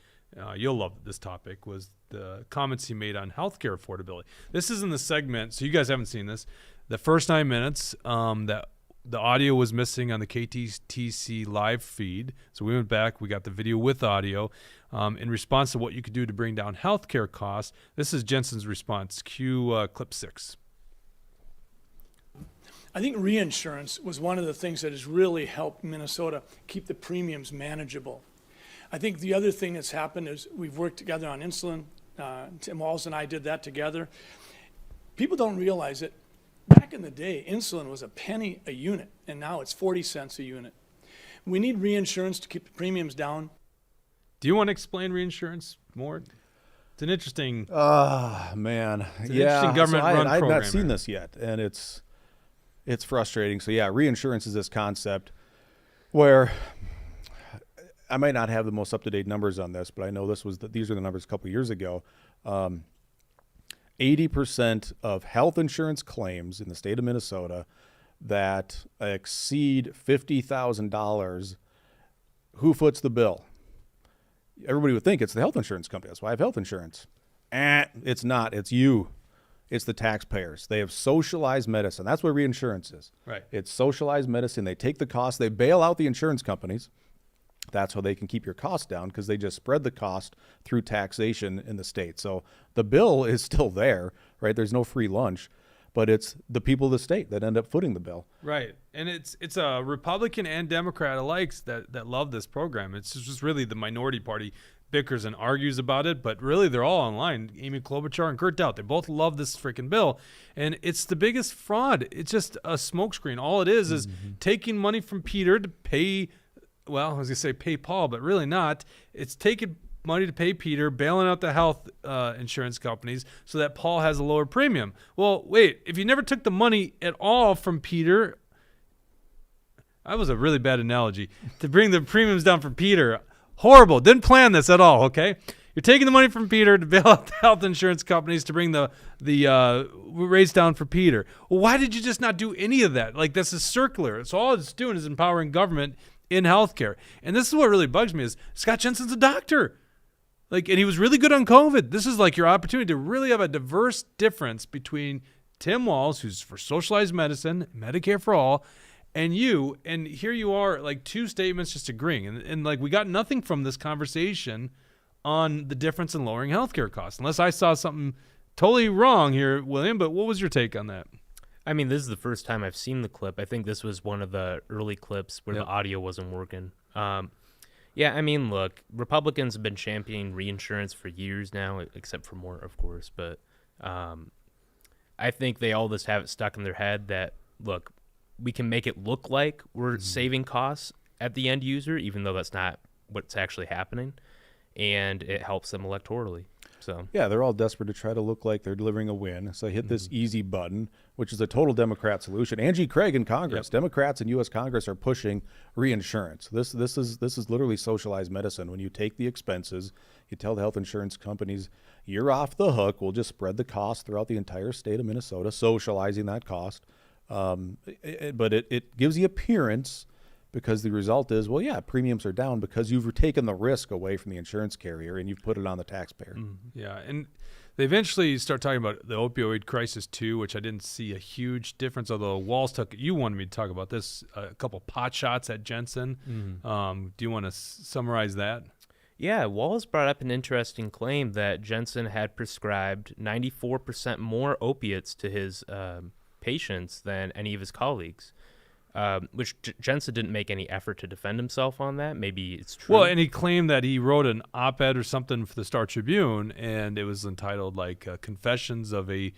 you'll love this topic, was the comments he made on healthcare affordability. This is in the segment, so you guys haven't seen this. The first 9 minutes, that the audio was missing on the KTTC live feed. So we went back, we got the video with audio. In response to what you could do to bring down healthcare costs, this is Jensen's response. Cue clip 6. I think reinsurance was one of the things that has really helped Minnesota keep the premiums manageable. I think the other thing that's happened is we've worked together on insulin. Tim Walz and I did that together. People don't realize it. Back in the day, insulin was a penny a unit, and now it's 40 cents a unit. We need reinsurance to keep the premiums down. Do you want to explain reinsurance more? It's an interesting, Man. it's an interesting government-run I've program. not seen this yet, and it's frustrating. So, yeah, reinsurance is this concept where I might not have the most up-to-date numbers on this, but I know these are the numbers a couple of years ago. 80% of health insurance claims in the state of Minnesota that exceed $50,000, who foots the bill? Everybody would think it's the health insurance company. That's why I have health insurance. It's not. It's you. It's the taxpayers. They have socialized medicine. That's what reinsurance is. Right. It's socialized medicine. They take the cost. They bail out the insurance companies. That's how they can keep your costs down, because they just spread the cost through taxation in the state. So the bill is still there, right? There's no free lunch, but it's the people of the state that end up footing the bill. Right. And it's a Republican and Democrat alike that love this program. It's just really the minority party bickers and argues about it, but really they're all online. Amy Klobuchar and Kurt Dowd, they both love this freaking bill. And it's the biggest fraud. It's just a smokescreen. All it is taking money from Peter to pay, well, I was going to say pay Paul, but really not. It's taking money to pay Peter, bailing out the health insurance companies so that Paul has a lower premium. Well, wait, if you never took the money at all from Peter, that was a really bad analogy, to bring the premiums down for Peter. Horrible. Didn't plan this at all, okay? You're taking the money from Peter to bail out the health insurance companies to bring the rates down for Peter. Well, why did you just not do any of that? Like, this is circular. So all it's doing is empowering government in healthcare. And this is what really bugs me is Scott Jensen's a doctor. And he was really good on COVID. This is like your opportunity to really have a diverse difference between Tim Walz, who's for socialized medicine, Medicare for all, and you. And here you are, like two statements just agreeing. And like we got nothing from this conversation on the difference in lowering healthcare costs, unless I saw something totally wrong here, William. But what was your take on that? I mean, this is the first time I've seen the clip. I think this was one of the early clips where the audio wasn't working. Yeah, I mean, look, Republicans have been championing reinsurance for years now, except for more, of course. But I think they all just have it stuck in their head that, look, we can make it look like we're saving costs at the end user, even though that's not what's actually happening. And it helps them electorally. So yeah, they're all desperate to try to look like they're delivering a win. So hit this easy button, which is a total Democrat solution. Angie Craig in Congress, Democrats in U.S. Congress are pushing reinsurance. This is literally socialized medicine. When you take the expenses, you tell the health insurance companies, you're off the hook. We'll just spread the cost throughout the entire state of Minnesota, socializing that cost. But it gives the appearance, because the result is, well, yeah, premiums are down because you've taken the risk away from the insurance carrier and you've put it on the taxpayer. Yeah, and they eventually start talking about the opioid crisis too, which I didn't see a huge difference, although Walz you wanted me to talk about this, a couple pot shots at Jensen. Do you want to summarize that? yeah, Walz brought up an interesting claim that Jensen had prescribed 94% more opiates to his patients than any of his colleagues. Which Jensen didn't make any effort to defend himself on that. Maybe it's true. Well, and he claimed that he wrote an op-ed or something for the Star Tribune, and it was entitled like "Confessions of a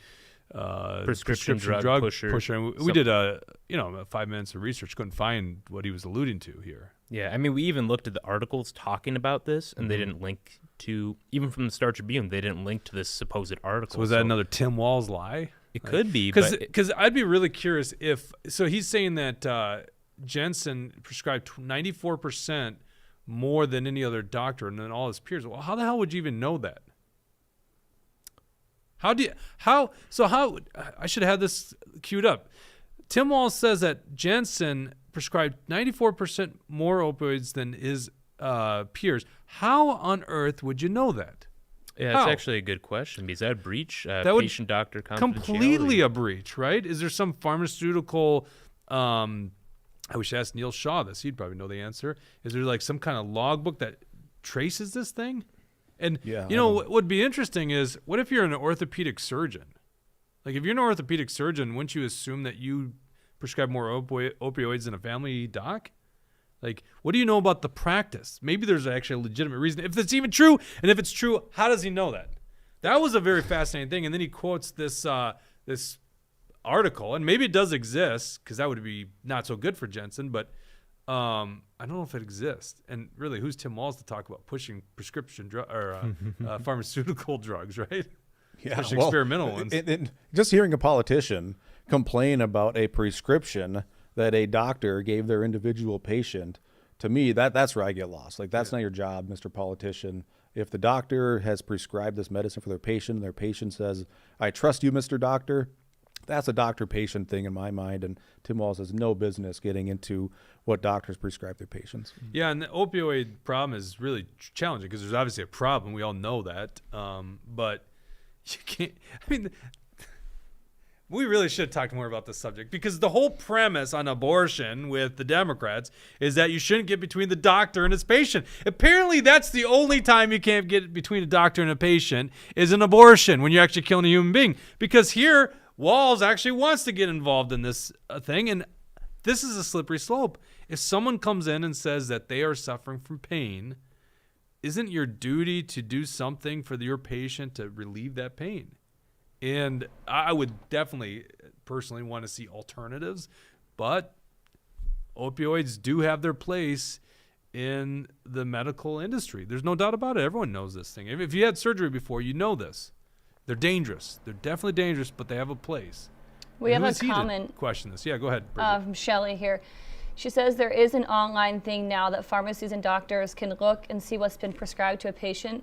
prescription drug pusher." And we did 5 minutes of research, couldn't find what he was alluding to here. Yeah, I mean, we even looked at the articles talking about this, and they didn't link to, even from the Star Tribune, they didn't link to this supposed article. So was that another Tim Walz lie? It could be, but Because I'd be really curious if, so he's saying that Jensen prescribed 94% more than any other doctor and than all his peers. Well, how the hell would you even know that? I should have this queued up. Tim Walz says that Jensen prescribed 94% more opioids than his peers. How on earth would you know that? yeah, How? it's actually a good question. Because that breach That would patient-doctor confidentiality. Completely a breach, right? Is there some pharmaceutical? I wish I asked Neil Shaw this. He'd probably know the answer. Is there like some kind of logbook that traces this thing? And Yeah, you know what would be interesting is, what if you're an orthopedic surgeon? Like if you're an orthopedic surgeon, wouldn't you assume that you prescribe more opioids than a family doc? Like, what do you know about the practice? Maybe there's actually a legitimate reason. If it's even true, and if it's true, how does he know that? That was a very fascinating thing. And then he quotes this this article, and maybe it does exist, because that would be not so good for Jensen, but I don't know if it exists. And really, who's Tim Walz to talk about pushing prescription pharmaceutical drugs, right? Yeah, Especially experimental ones. Just hearing a politician complain about a prescription that a doctor gave their individual patient, to me, that's where I get lost. Like, that's not your job, Mr. Politician. If the doctor has prescribed this medicine for their patient, and their patient says, I trust you, Mr. Doctor, that's a doctor-patient thing in my mind, and Tim Walz has no business getting into what doctors prescribe their patients. Yeah, and the opioid problem is really challenging, because there's obviously a problem. We all know that. But you can't, I mean, we really should talk more about this subject, because the whole premise on abortion with the Democrats is that you shouldn't get between the doctor and his patient. Apparently, that's the only time you can't get between a doctor and a patient is an abortion, when you're actually killing a human being. Because here, Walz actually wants to get involved in this thing, and this is a slippery slope. If someone comes in and says that they are suffering from pain, isn't your duty to do something for your patient to relieve that pain? And I would definitely personally want to see alternatives, but opioids do have their place in the medical industry. There's no doubt about it. Everyone knows this thing. If you had surgery before, you know this. They're dangerous. They're definitely dangerous, but they have a place. We And have who a is he to comment question this. Yeah, go ahead, Bridget. from Shelley here. She says there is an online thing now that pharmacies and doctors can look and see what's been prescribed to a patient.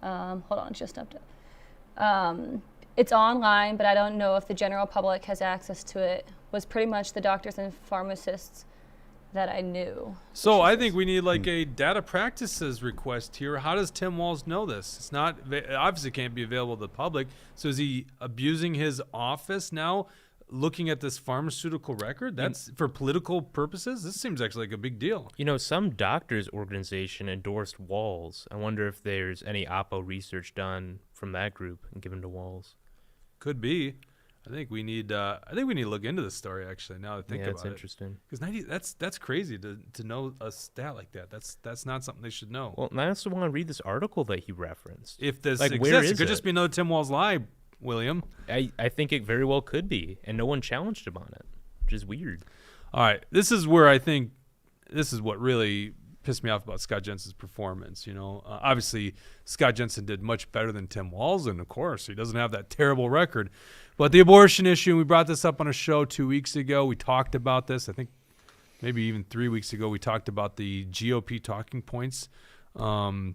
Hold on, just up to. It's online, but I don't know if the general public has access to it. Was pretty much the doctors and pharmacists that I knew. So I think we need like a data practices request here. How does Tim Walz know this? It's not, obviously can't be available to the public. So is he abusing his office now, looking at this pharmaceutical record? That's for political purposes? This seems actually like a big deal. You know, some doctors' organization endorsed Walz. I wonder if there's any Oppo research done from that group and given to Walz. Could be. I think we need to look into this story, actually, now that I think about it. That's interesting. Because that's crazy to know a stat like that. That's not something they should know. Well, I also want to read this article that he referenced. If this Like, exists, where it is could it? just be another Tim Walz lie, William. I think it very well could be, and no one challenged him on it, which is weird. All right, this is where I think this is what really pissed me off about Scott Jensen's performance. You know, obviously Scott Jensen did much better than Tim Walz, and of course he doesn't have that terrible record. But the abortion issue, we brought this up on a show 2 weeks ago. We talked about this. I think maybe even 3 weeks ago. We talked about the GOP talking points. So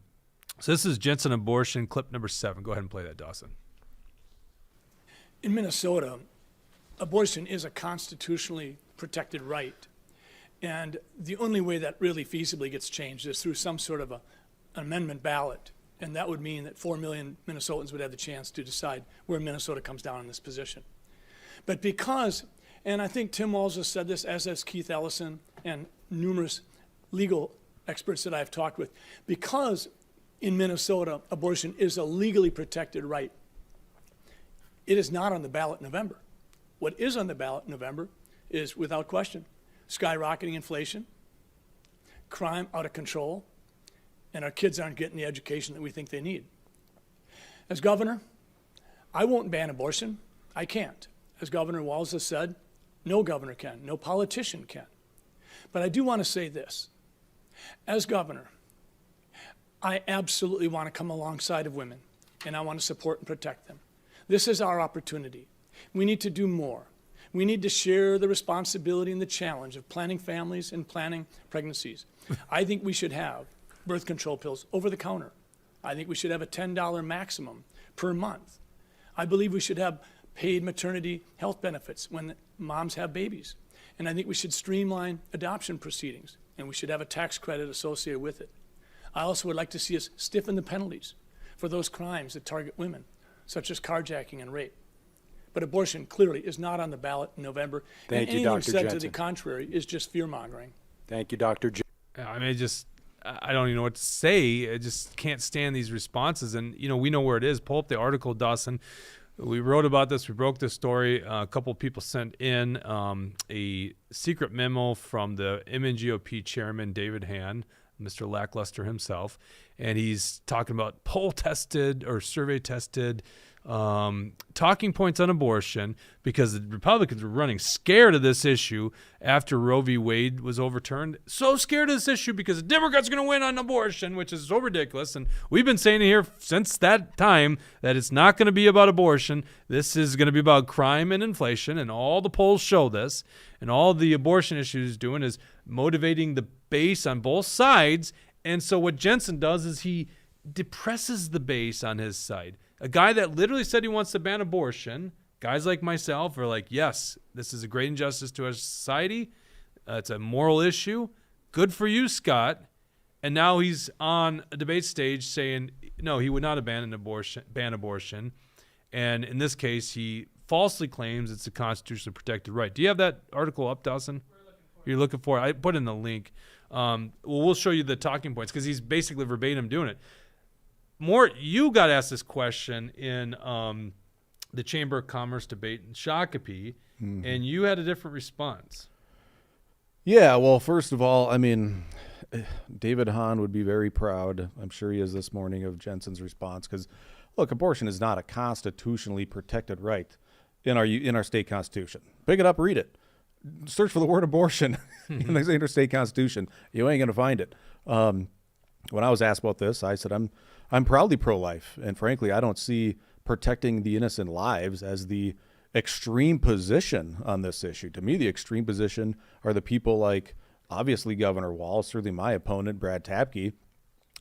this is Jensen abortion clip number 7. Go ahead and play that, Dawson. In Minnesota, abortion is a constitutionally protected right. And the only way that really feasibly gets changed is through some sort of an amendment ballot. And that would mean that 4 million Minnesotans would have the chance to decide where Minnesota comes down in this position. But because, and I think Tim Walz has said this, as has Keith Ellison and numerous legal experts that I've talked with, because in Minnesota, abortion is a legally protected right, it is not on the ballot in November. What is on the ballot in November is, without question, skyrocketing inflation, crime out of control, and our kids aren't getting the education that we think they need. As governor, I won't ban abortion. I can't. As Governor Walz has said, no governor can, no politician can. But I do want to say this. As governor, I absolutely want to come alongside of women, and I want to support and protect them. This is our opportunity. We need to do more. We need to share the responsibility and the challenge of planning families and planning pregnancies. I think we should have birth control pills over the counter. I think we should have a $10 maximum per month. I believe we should have paid maternity health benefits when moms have babies. And I think we should streamline adoption proceedings, and we should have a tax credit associated with it. I also would like to see us stiffen the penalties for those crimes that target women, such as carjacking and rape. But abortion clearly is not on the ballot in November. Thank you, anything Dr. said to Jensen. the contrary is just fear-mongering. Thank you, Dr. Jensen. I mean, I don't even know what to say. I just can't stand these responses. And, we know where it is. Pull up the article, Dawson. We wrote about this. We broke this story. A couple of people sent in a secret memo from the MNGOP chairman, David Hann, Mr. Lackluster himself. And he's talking about poll-tested or survey-tested talking points on abortion, because the Republicans were running scared of this issue after Roe v. Wade was overturned. So scared of this issue because the Democrats are going to win on abortion, which is so ridiculous. And we've been saying here since that time that it's not going to be about abortion. This is going to be about crime and inflation, and all the polls show this. And all the abortion issue is doing is motivating the base on both sides. And so what Jensen does is he depresses the base on his side. A guy that literally said he wants to ban abortion, guys like myself are like, yes, this is a great injustice to our society. It's a moral issue. Good for you, Scott. And now he's on a debate stage saying, no, he would not ban abortion. And in this case, he falsely claims it's a constitutionally protected right. Do you have that article up, Dawson? You're looking for it. I put in the link. We'll show you the talking points because he's basically verbatim doing it. You got asked this question in the Chamber of Commerce debate in Shakopee, and you had a different response. Yeah, well, first of all, I mean, David Hahn would be very proud, I'm sure he is this morning, of Jensen's response, because, look, abortion is not a constitutionally protected right in our state constitution. Pick it up, read it. Search for the word abortion in the interstate constitution. You ain't going to find it. When I was asked about this, I said, I'm proudly pro-life, and frankly, I don't see protecting the innocent lives as the extreme position on this issue. To me, the extreme position are the people like, obviously, Governor Walz, certainly my opponent, Brad Tapke,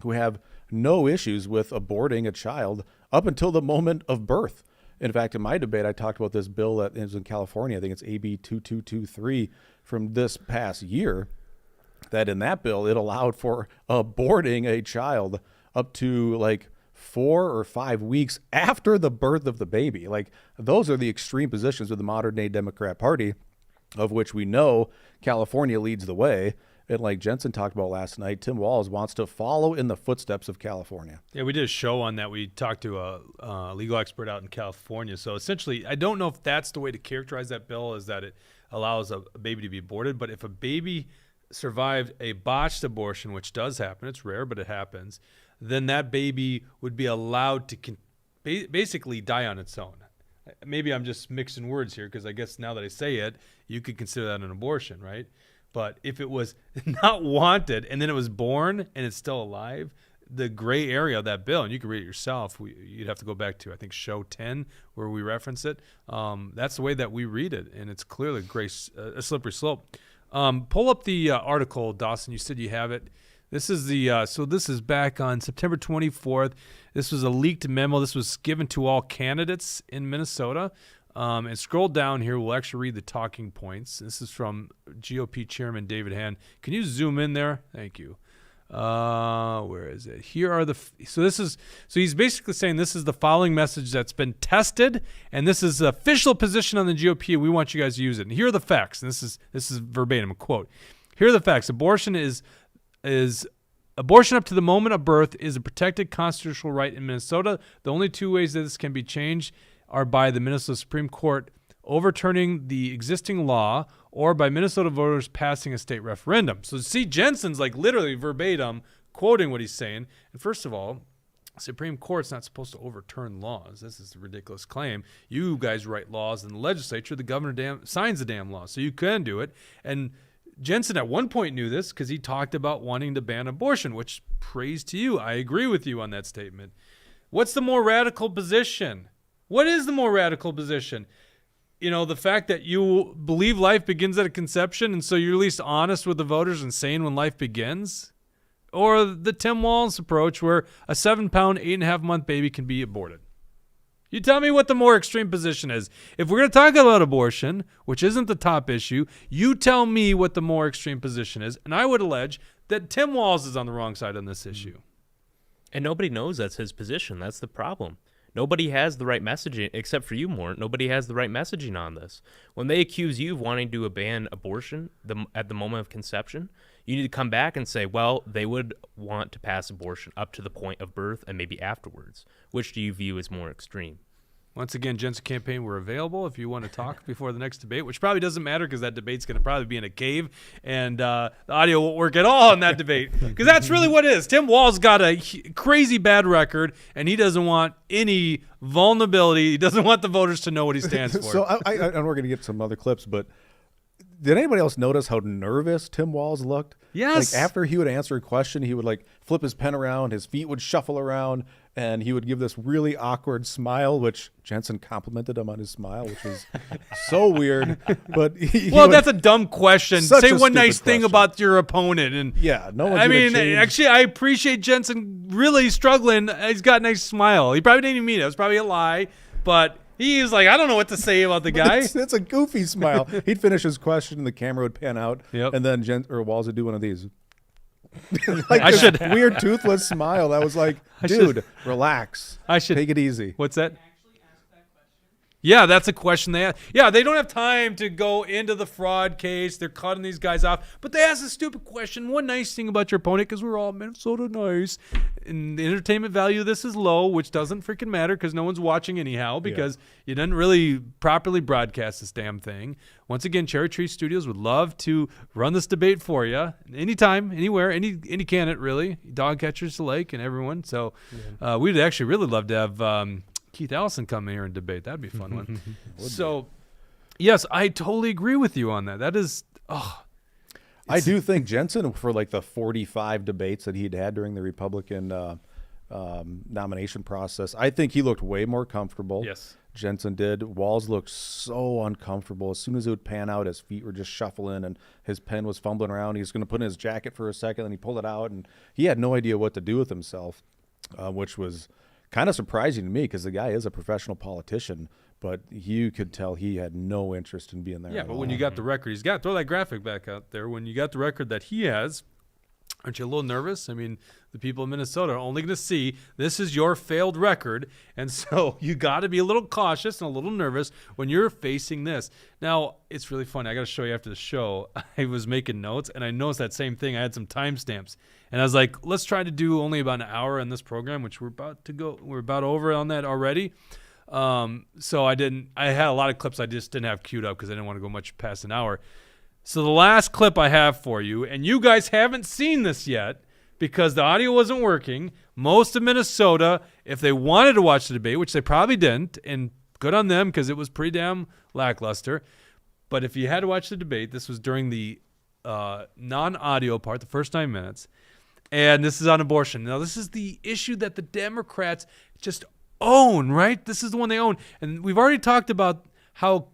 who have no issues with aborting a child up until the moment of birth. In fact, in my debate, I talked about this bill that is in California. I think it's AB 2223 from this past year, that in that bill, it allowed for aborting a child up to like 4 or 5 weeks after the birth of the baby. Like, those are the extreme positions of the modern day Democrat Party, of which we know California leads the way. And like Jensen talked about last night, Tim Walz wants to follow in the footsteps of California. Yeah, we did a show on that. We talked to a legal expert out in California. So essentially, I don't know if that's the way to characterize that bill, is that it allows a baby to be aborted. But if a baby survived a botched abortion, which does happen, it's rare, but it happens, then that baby would be allowed to basically die on its own. Maybe I'm just mixing words here, because I guess now that I say it, you could consider that an abortion, right? But if it was not wanted and then it was born and it's still alive, the gray area of that bill, and you can read it yourself, you'd have to go back to, I think, show 10 where we reference it. That's the way that we read it, and it's clearly a slippery slope. Pull up the article, Dawson. You said you have it. This is this is back on September 24th. This was a leaked memo. This was given to all candidates in Minnesota. And scroll down here. We'll actually read the talking points. This is from GOP Chairman David Hann. Can you zoom in there? Thank you. Where is it? Here are so he's basically saying this is the following message that's been tested, and this is the official position on the GOP. We want you guys to use it. And here are the facts. And this is verbatim, a quote. Here are the facts. Abortion up to the moment of birth is a protected constitutional right in Minnesota. The only two ways that this can be changed are by the Minnesota Supreme Court overturning the existing law, or by Minnesota voters passing a state referendum. So see, Jensen's like literally verbatim quoting what he's saying. And first of all, Supreme Court's not supposed to overturn laws. This is a ridiculous claim. You guys write laws in the legislature. The governor signs the damn law, so you can do it. And Jensen at one point knew this because he talked about wanting to ban abortion, which praise to you. I agree with you on that statement. What's the more radical position? What is the more radical position? You know, the fact that you believe life begins at a conception, and so you're at least honest with the voters and saying when life begins? Or the Tim Walz approach where a 7-pound, 8.5-month baby can be aborted? You tell me what the more extreme position is. If we're going to talk about abortion, which isn't the top issue, you tell me what the more extreme position is, and I would allege that Tim Walz is on the wrong side on this issue. And nobody knows that's his position. That's the problem. Nobody has the right messaging, except for you, Mort. Nobody has the right messaging on this. When they accuse you of wanting to ban abortion at the moment of conception, you need to come back and say, well, they would want to pass abortion up to the point of birth and maybe afterwards. Which do you view as more extreme? Once again, Jensen Campaign, we're available if you want to talk before the next debate, which probably doesn't matter because that debate's going to probably be in a cave, and the audio won't work at all in that debate because that's really what it is. Tim Walz got a crazy bad record, and he doesn't want any vulnerability. He doesn't want the voters to know what he stands for. So I and we're going to get some other clips, but did anybody else notice how nervous Tim Walz looked? Yes. Like after he would answer a question, he would like flip his pen around, his feet would shuffle around, and he would give this really awkward smile, which Jensen complimented him on his smile, which was so weird. But that's a dumb question. Such Say a one nice stupid thing question. about your opponent, and yeah, no one's I gonna mean, change. actually, I appreciate Jensen really struggling. He's got a nice smile. He probably didn't even mean it. It was probably a lie, but he was like, I don't know what to say about the guy. It's a goofy smile. He'd finish his question, and the camera would pan out, and then Walz would do one of these. Like this weird toothless smile. That was like, dude, relax. Take it easy. What's that? Yeah, that's a question they ask. Yeah, they don't have time to go into the fraud case. They're cutting these guys off. But they ask a stupid question. One nice thing about your opponent, because we're all Minnesota nice, and the entertainment value of this is low, which doesn't freaking matter because no one's watching anyhow because you didn't really properly broadcast this damn thing. Once again, Cherry Tree Studios would love to run this debate for you anytime, anywhere, any candidate really, dog catchers alike and everyone. So we'd actually really love to have Keith Allison come in here and debate. That'd be a fun one. So, yes, I totally agree with you on that. That is, I do think Jensen, for like the 45 debates that he'd had during the Republican nomination process, I think he looked way more comfortable. Yes. Jensen did. Walz looked so uncomfortable. As soon as it would pan out, his feet were just shuffling and his pen was fumbling around. He was going to put in his jacket for a second, and he pulled it out, and he had no idea what to do with himself, which was kind of surprising to me because the guy is a professional politician, but you could tell he had no interest in being there. Yeah, but when you got the record, he's got, throw that graphic back out there. When you got the record that he has, aren't you a little nervous? I mean, the people of Minnesota are only going to see this is your failed record, and so you got to be a little cautious and a little nervous when you're facing this. Now, it's really funny. I got to show you after the show. I was making notes, and I noticed that same thing. I had some timestamps, and I was like, let's try to do only about an hour in this program, which we're about over on that already. So I had a lot of clips I just didn't have queued up because I didn't want to go much past an hour. So the last clip I have for you, and you guys haven't seen this yet because the audio wasn't working. Most of Minnesota, if they wanted to watch the debate, which they probably didn't, and good on them because it was pretty damn lackluster. But if you had to watch the debate, this was during the non-audio part, the first 9 minutes, and this is on abortion. Now, this is the issue that the Democrats just own, right? This is the one they own. And we've already talked about how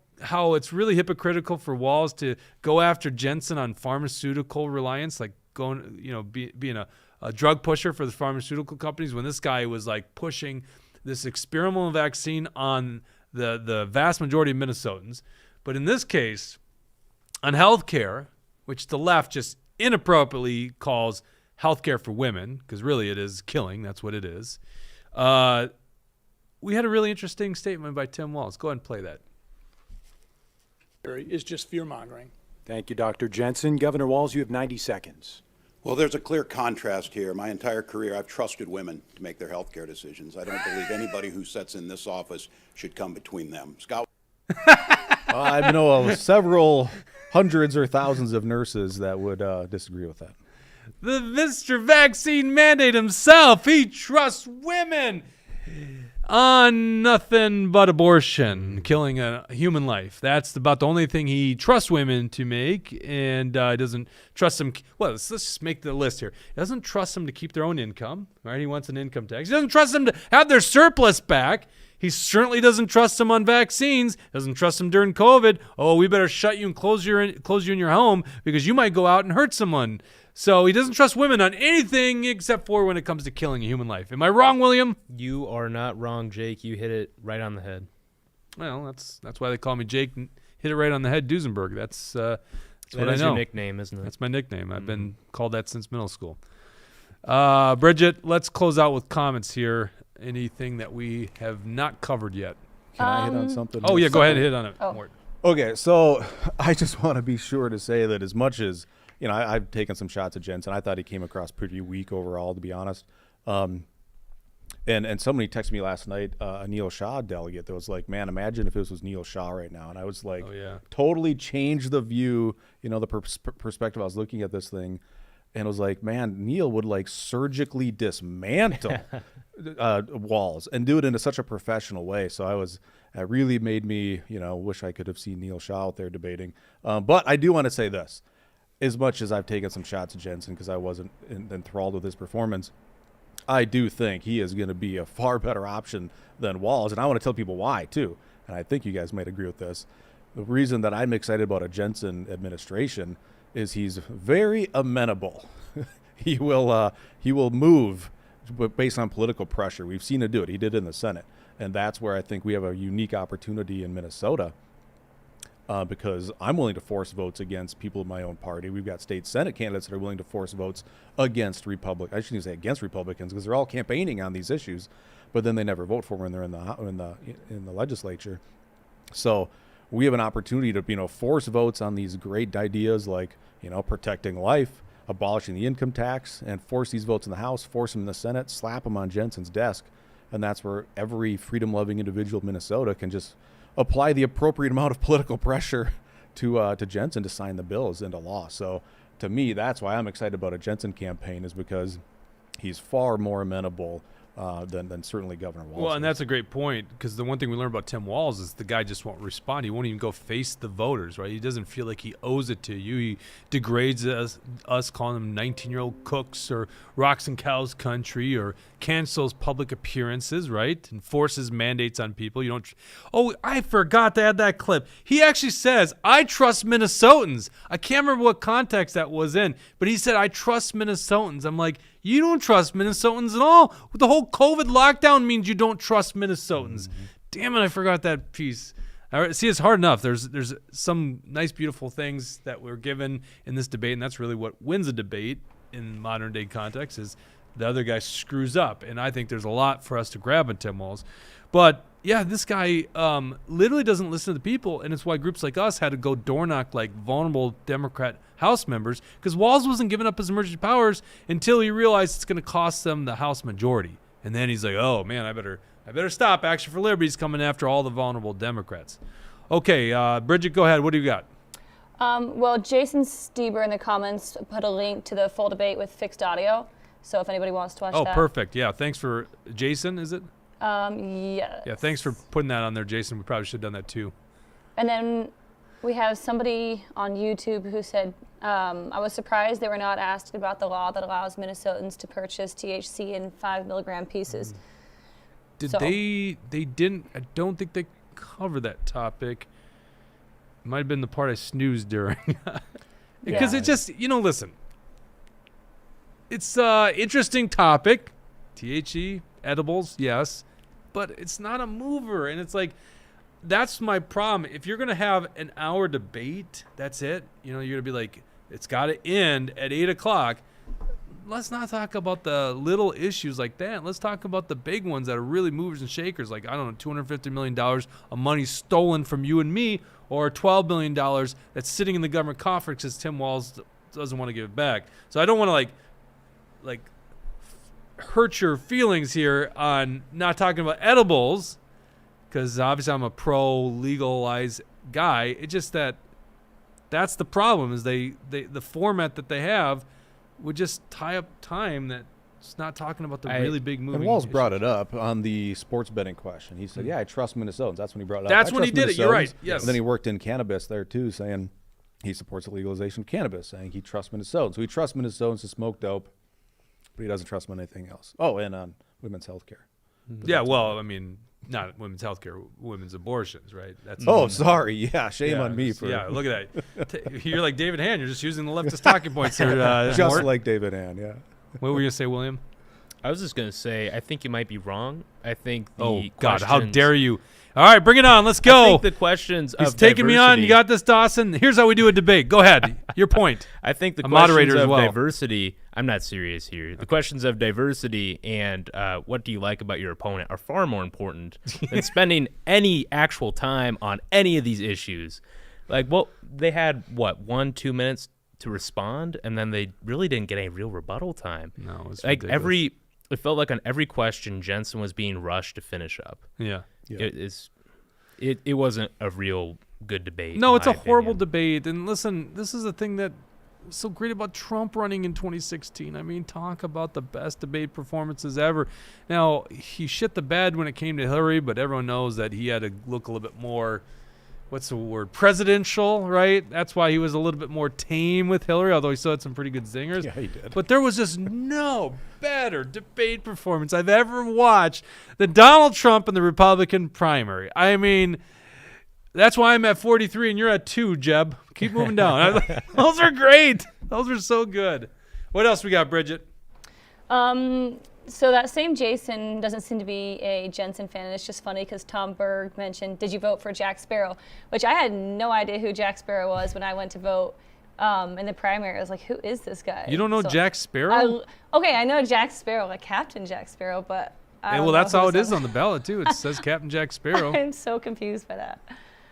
it's really hypocritical for Walz to go after Jensen on pharmaceutical reliance, like going, being a drug pusher for the pharmaceutical companies when this guy was like pushing this experimental vaccine on the vast majority of Minnesotans. But in this case, on healthcare, which the left just inappropriately calls healthcare for women, because really it is killing, that's what it is. We had a really interesting statement by Tim Walz. Go ahead and play that. Is just fear-mongering. Thank you, Dr. Jensen. Governor Walz, you have 90 seconds. Well, there's a clear contrast here. My entire career, I've trusted women to make their health care decisions. I don't believe anybody who sits in this office should come between them. Scott? I know of several hundreds or thousands of nurses that would disagree with that. The Mr. Vaccine Mandate himself, he trusts women. on nothing but abortion, killing a human life. That's about the only thing he trusts women to make, and doesn't trust them. Well, let's just make the list here. He doesn't trust them to keep their own income, right? He wants an income tax. He doesn't trust them to have their surplus back. He certainly doesn't trust them on vaccines. Doesn't trust them during COVID. Oh, we better shut you and close you in your home because you might go out and hurt someone. So he doesn't trust women on anything except for when it comes to killing a human life. Am I wrong, William? You are not wrong, Jake. You hit it right on the head. Well, that's why they call me Jake. Hit it right on the head, Duesenberg. That's what I know. That is your nickname, isn't it? That's my nickname. I've been called that since middle school. Bridget, let's close out with comments here. Anything that we have not covered yet? Can I hit on something? Oh, yeah, go ahead and hit on it, Oh. Mort. Okay, so I just want to be sure to say that as much as, I've taken some shots at Jensen. I thought he came across pretty weak overall, to be honest. And somebody texted me last night, a Neil Shah delegate that was like, man, imagine if this was Neil Shah right now. And I was like, Oh, yeah. totally changed the view, the perspective I was looking at this thing. And it was like, man, Neil would like surgically dismantle Walz and do it in such a professional way. So it really made me, wish I could have seen Neil Shah out there debating. But I do want to say this. As much as I've taken some shots at Jensen because I wasn't enthralled with his performance, I do think he is going to be a far better option than Walz. And I want to tell people why, too. And I think you guys might agree with this. The reason that I'm excited about a Jensen administration is he's very amenable. He will move based on political pressure. We've seen him do it. He did it in the Senate. And that's where I think we have a unique opportunity in Minnesota because I'm willing to force votes against people in my own party. We've got state Senate candidates that are willing to force votes against Republicans. I shouldn't even say against Republicans because they're all campaigning on these issues, but then they never vote for them when they're in the legislature. So we have an opportunity to force votes on these great ideas like protecting life, abolishing the income tax, and force these votes in the House, force them in the Senate, slap them on Jensen's desk, and that's where every freedom-loving individual in Minnesota can just apply the appropriate amount of political pressure to Jensen to sign the bills into law. So to me, that's why I'm excited about a Jensen campaign, is because he's far more amenable than certainly Governor Walz. Well, and that's a great point, because the one thing we learned about Tim Walz is the guy just won't respond. He won't even go face the voters, right? He doesn't feel like he owes it to you. He degrades us calling them 19-year-old cooks or rocks and cows country, or cancels public appearances, right? And forces mandates on people. You don't. Oh, I forgot to add that clip. He actually says, "I trust Minnesotans." I can't remember what context that was in, but he said, "I trust Minnesotans." I'm like, you don't trust Minnesotans at all. The whole COVID lockdown means you don't trust Minnesotans. Mm-hmm. Damn it, I forgot that piece. See, it's hard enough. There's some nice, beautiful things that we're given in this debate, and that's really what wins a debate in modern day context, is the other guy screws up. And I think there's a lot for us to grab in Tim Walz. But yeah, this guy literally doesn't listen to the people, and it's why groups like us had to go door knock like vulnerable Democrat House members, because Walz wasn't giving up his emergency powers until he realized it's going to cost them the House majority. And then he's like, oh man, I better stop. Action for Liberty's coming after all the vulnerable Democrats. Okay, Bridget, go ahead. What do you got? Well, Jason Stieber in the comments put a link to the full debate with fixed audio. So if anybody wants to watch that. Oh, perfect. Yeah, thanks for Jason, is it? Yes. Yeah, thanks for putting that on there, Jason. We probably should have done that too. And then we have somebody on YouTube who said, I was surprised they were not asked about the law that allows Minnesotans to purchase THC in 5 milligram pieces. They didn't, I don't think they covered that topic. It might have been the part I snoozed during. Because it just, listen. It's an interesting topic. THC, edibles, yes. But it's not a mover. And it's like, that's my problem. If you're going to have an hour debate, that's it. You're going to be like, it's got to end at 8 o'clock. Let's not talk about the little issues like that. Let's talk about the big ones that are really movers and shakers. Like, I don't know, $250 million of money stolen from you and me, or $12 million that's sitting in the government coffers because Tim Walz doesn't want to give it back. So I don't want to like hurt your feelings here on not talking about edibles, because obviously I'm a pro-legalized guy. It's just that's the problem, is the format that they have would just tie up time that It's not talking about the really big movie. And Walz brought it up on the sports betting question. He said, "Yeah, I trust Minnesotans." That's when he brought it up. That's I when he trust did it. You're right. Minnesotans. Yes. And then he worked in cannabis there too, saying he supports the legalization of cannabis, saying he trusts Minnesotans. So he trusts Minnesotans to smoke dope, but he doesn't trust them on anything else. Oh, and on women's health care. Yeah, well, I mean, not women's health care, women's abortions, right? That's Sorry. Yeah, shame on me for look at that. You're like David Hand. You're just using the leftist talking points here. just Mort. like David Hand. Yeah. What were you gonna say, William? I was just going to say, I think you might be wrong. I think the Oh God, how questions- dare you! All right, bring it on. Let's I go. think the questions He's of taking me on. diversity- You got this, Dawson. Here's how we do a debate. Go ahead. Your point. I think the A questions moderator as of well. diversity. I'm not serious here. The questions of diversity and what do you like about your opponent are far more important than spending any actual time on any of these issues. Like, well, they had 1-2 minutes to respond, and then they really didn't get any real rebuttal time. No, it's like ridiculous. it felt like on every question, Jensen was being rushed to finish up. Yeah. It wasn't a real good debate. No, in it's a my horrible opinion. debate. And listen, this is the thing that was so great about Trump running in 2016. I mean, talk about the best debate performances ever. Now, he shit the bed when it came to Hillary, but everyone knows that he had to look a little bit more, what's the word, presidential, right? That's why he was a little bit more tame with Hillary, although he still had some pretty good zingers. Yeah, he did. But there was just no better debate performance I've ever watched than Donald Trump in the Republican primary. I mean, that's why I'm at 43 and you're at 2, Jeb. Keep moving down. Those are great. Those are so good. What else we got, Bridget? So that same Jason doesn't seem to be a Jensen fan, and it's just funny because Tom Berg mentioned, did you vote for Jack Sparrow? Which I had no idea who Jack Sparrow was when I went to vote in the primary. I was like, who is this guy? You don't know Jack Sparrow? I know Jack Sparrow, like Captain Jack Sparrow, but I don't Well, know that's who how it this is on the ballot, too. It says Captain Jack Sparrow. I'm so confused by that.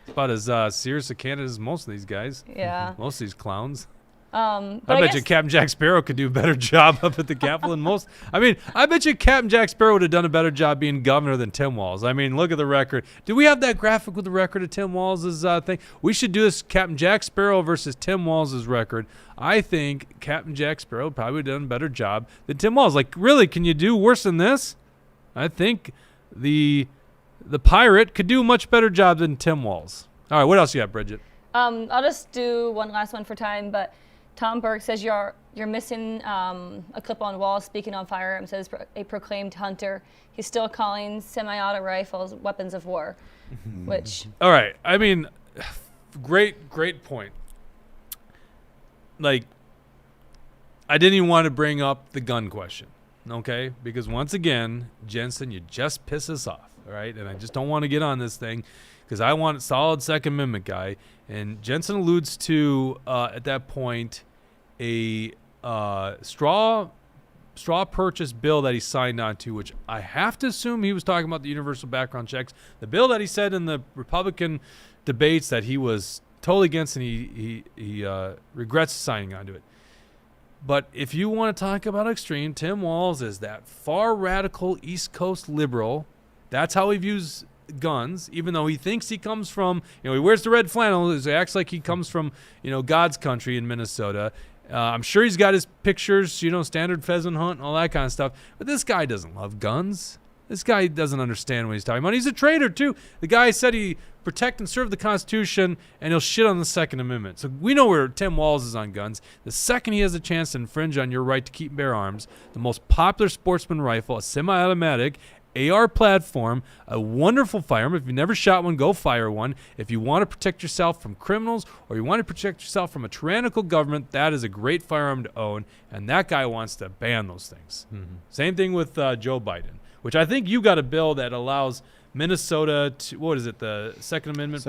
It's about as serious a candidate as most of these guys. Yeah. Most of these clowns. But I bet you guess- Captain Jack Sparrow could do a better job up at the Capitol than most. I mean, I bet you Captain Jack Sparrow would have done a better job being governor than Tim Walz. I mean, look at the record. Do we have that graphic with the record of Tim Walz's thing? We should do this Captain Jack Sparrow versus Tim Walz's record. I think Captain Jack Sparrow probably would have done a better job than Tim Walz. Like, really, can you do worse than this? I think the pirate could do a much better job than Tim Walz. All right, what else you got, Bridget? I'll just do one last one for time, but Tom Berg says you're missing a clip on Walz speaking on firearms as a proclaimed hunter. He's still calling semi-auto rifles weapons of war, which... All right. I mean, great point. Like, I didn't even want to bring up the gun question, okay? Because once again, Jensen, you just piss us off, all right? And I just don't want to get on this thing because I want a solid Second Amendment guy. And Jensen alludes to, at that point, a straw purchase bill that he signed on to, which I have to assume he was talking about the universal background checks. The bill that he said in the Republican debates that he was totally against and he regrets signing onto it. But if you want to talk about extreme, Tim Walz is that far radical East Coast liberal. That's how he views guns, even though he thinks he comes from, he wears the red flannel, he acts like he comes from, God's country in Minnesota. I'm sure he's got his pictures, standard pheasant hunt and all that kind of stuff. But this guy doesn't love guns. This guy doesn't understand what he's talking about. He's a traitor, too. The guy said he protect and serve the Constitution, and he'll shit on the Second Amendment. So we know where Tim Walz is on guns. The second he has a chance to infringe on your right to keep and bear arms, the most popular sportsman rifle, a semi-automatic, AR platform, a wonderful firearm. If you've never shot one, go fire one. If you want to protect yourself from criminals or you want to protect yourself from a tyrannical government, that is a great firearm to own, and that guy wants to ban those things. Mm-hmm. Same thing with Joe Biden, which I think you got a bill that allows Minnesota to, what is it, the Second Amendment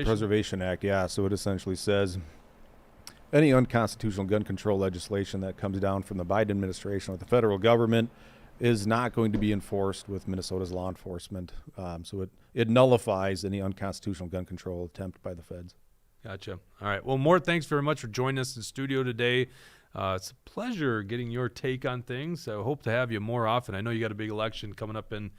Preservation Act, yeah. So it essentially says any unconstitutional gun control legislation that comes down from the Biden administration or the federal government is not going to be enforced with Minnesota's law enforcement. So it nullifies any unconstitutional gun control attempt by the feds. Gotcha. All right. Well, Mort, thanks very much for joining us in studio today. It's a pleasure getting your take on things. I hope to have you more often. I know you got a big election coming up in,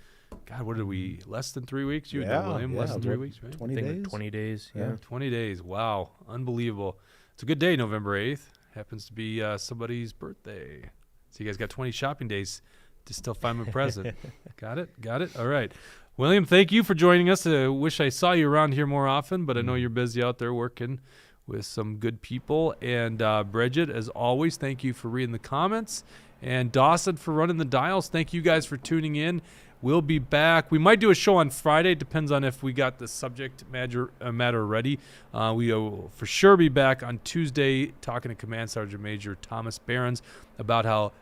God, what are we, less than 3 weeks? You and William, less than 3 weeks, right? 20 days? 20 days, yeah. 20 days. Wow. Unbelievable. It's a good day, November 8th. Happens to be somebody's birthday. So you guys got 20 shopping days to still find my present. Got it. All right. William, thank you for joining us. I wish I saw you around here more often, but I know you're busy out there working with some good people. And Bridget, as always, thank you for reading the comments. And Dawson for running the dials. Thank you guys for tuning in. We'll be back. We might do a show on Friday. Depends on if we got the subject matter ready. We will for sure be back on Tuesday talking to Command Sergeant Major Thomas Behrens about how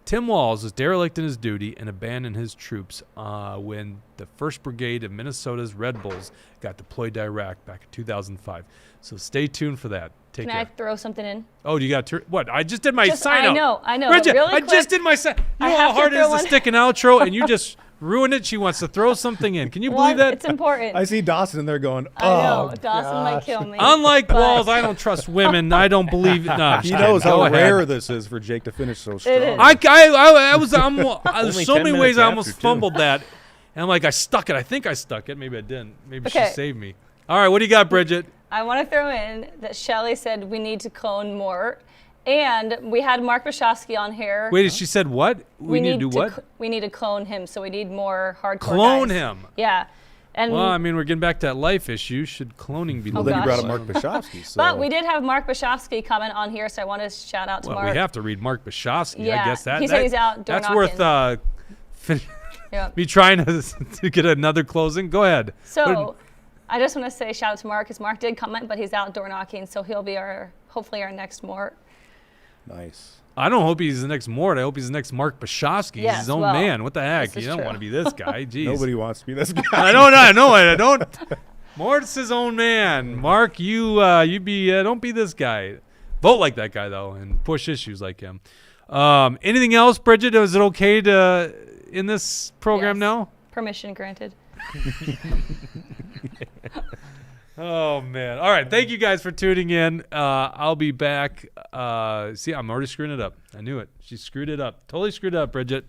Tim Walz was derelict in his duty and abandoned his troops when the 1st Brigade of Minnesota's Red Bulls got deployed to Iraq back in 2005. So stay tuned for that. Take Can care. I throw something in? Oh, you got what? I just did my sign out. I know. Bridget, Really I quick, just did my sign. You know how hard it is to stick an outro, and you just ruined it. She wants to throw something in. Can you believe that? It's important. I see Dawson in there going, I know. oh, Dawson might kill me. Unlike but- Walls, I don't trust women. I don't believe it. No, I'm he just knows kidding. how Go ahead. rare this is for Jake to finish so strong. is. There's Only so 10 many minutes ways I almost after, too. fumbled that. And I'm like, I stuck it. I think I stuck it. Maybe I didn't. Maybe Okay. she saved me. All right, what do you got, Bridget? I want to throw in that Shelley said we need to clone Mort. And we had Mark Wachowski on here. Wait, she said what? We need to do what? We need to clone him, so we need more hardcore Clone guys. him. Yeah. And Well, I mean, we're getting back to that life issue. Should cloning be Well, legal? then you brought gosh. up Mark Wachowski. So. But we did have Mark Wachowski comment on here, so I want to shout out to Well, Mark. we have to read Mark Wachowski. I Yeah, guess that he said he's out door That's worth Yeah. me trying to get another closing. Go ahead. So I just want to say shout out to Mark, because Mark did comment, but he's out door knocking, so he'll be hopefully our next Mort. Nice. I don't hope he's the next Mort. I hope he's the next Mark Wachowski. He's Yes, his own well, man. What the heck? this You is don't true. want to be this guy. Jeez. Nobody wants to be this guy. I don't. Mort's his own man. Mark, you don't be this guy. Vote like that guy though, and push issues like him. Anything else, Bridget? Is it okay to in this program Yes. now? Permission granted. Oh man! All right, thank you guys for tuning in. I'll be back. See, I'm already screwing it up. I knew it. She screwed it up. Totally screwed it up, Bridget.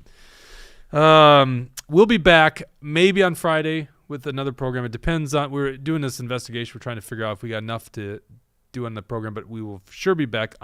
We'll be back maybe on Friday with another program. It depends on. We're doing this investigation. We're trying to figure out if we got enough to do on the program, but we will sure be back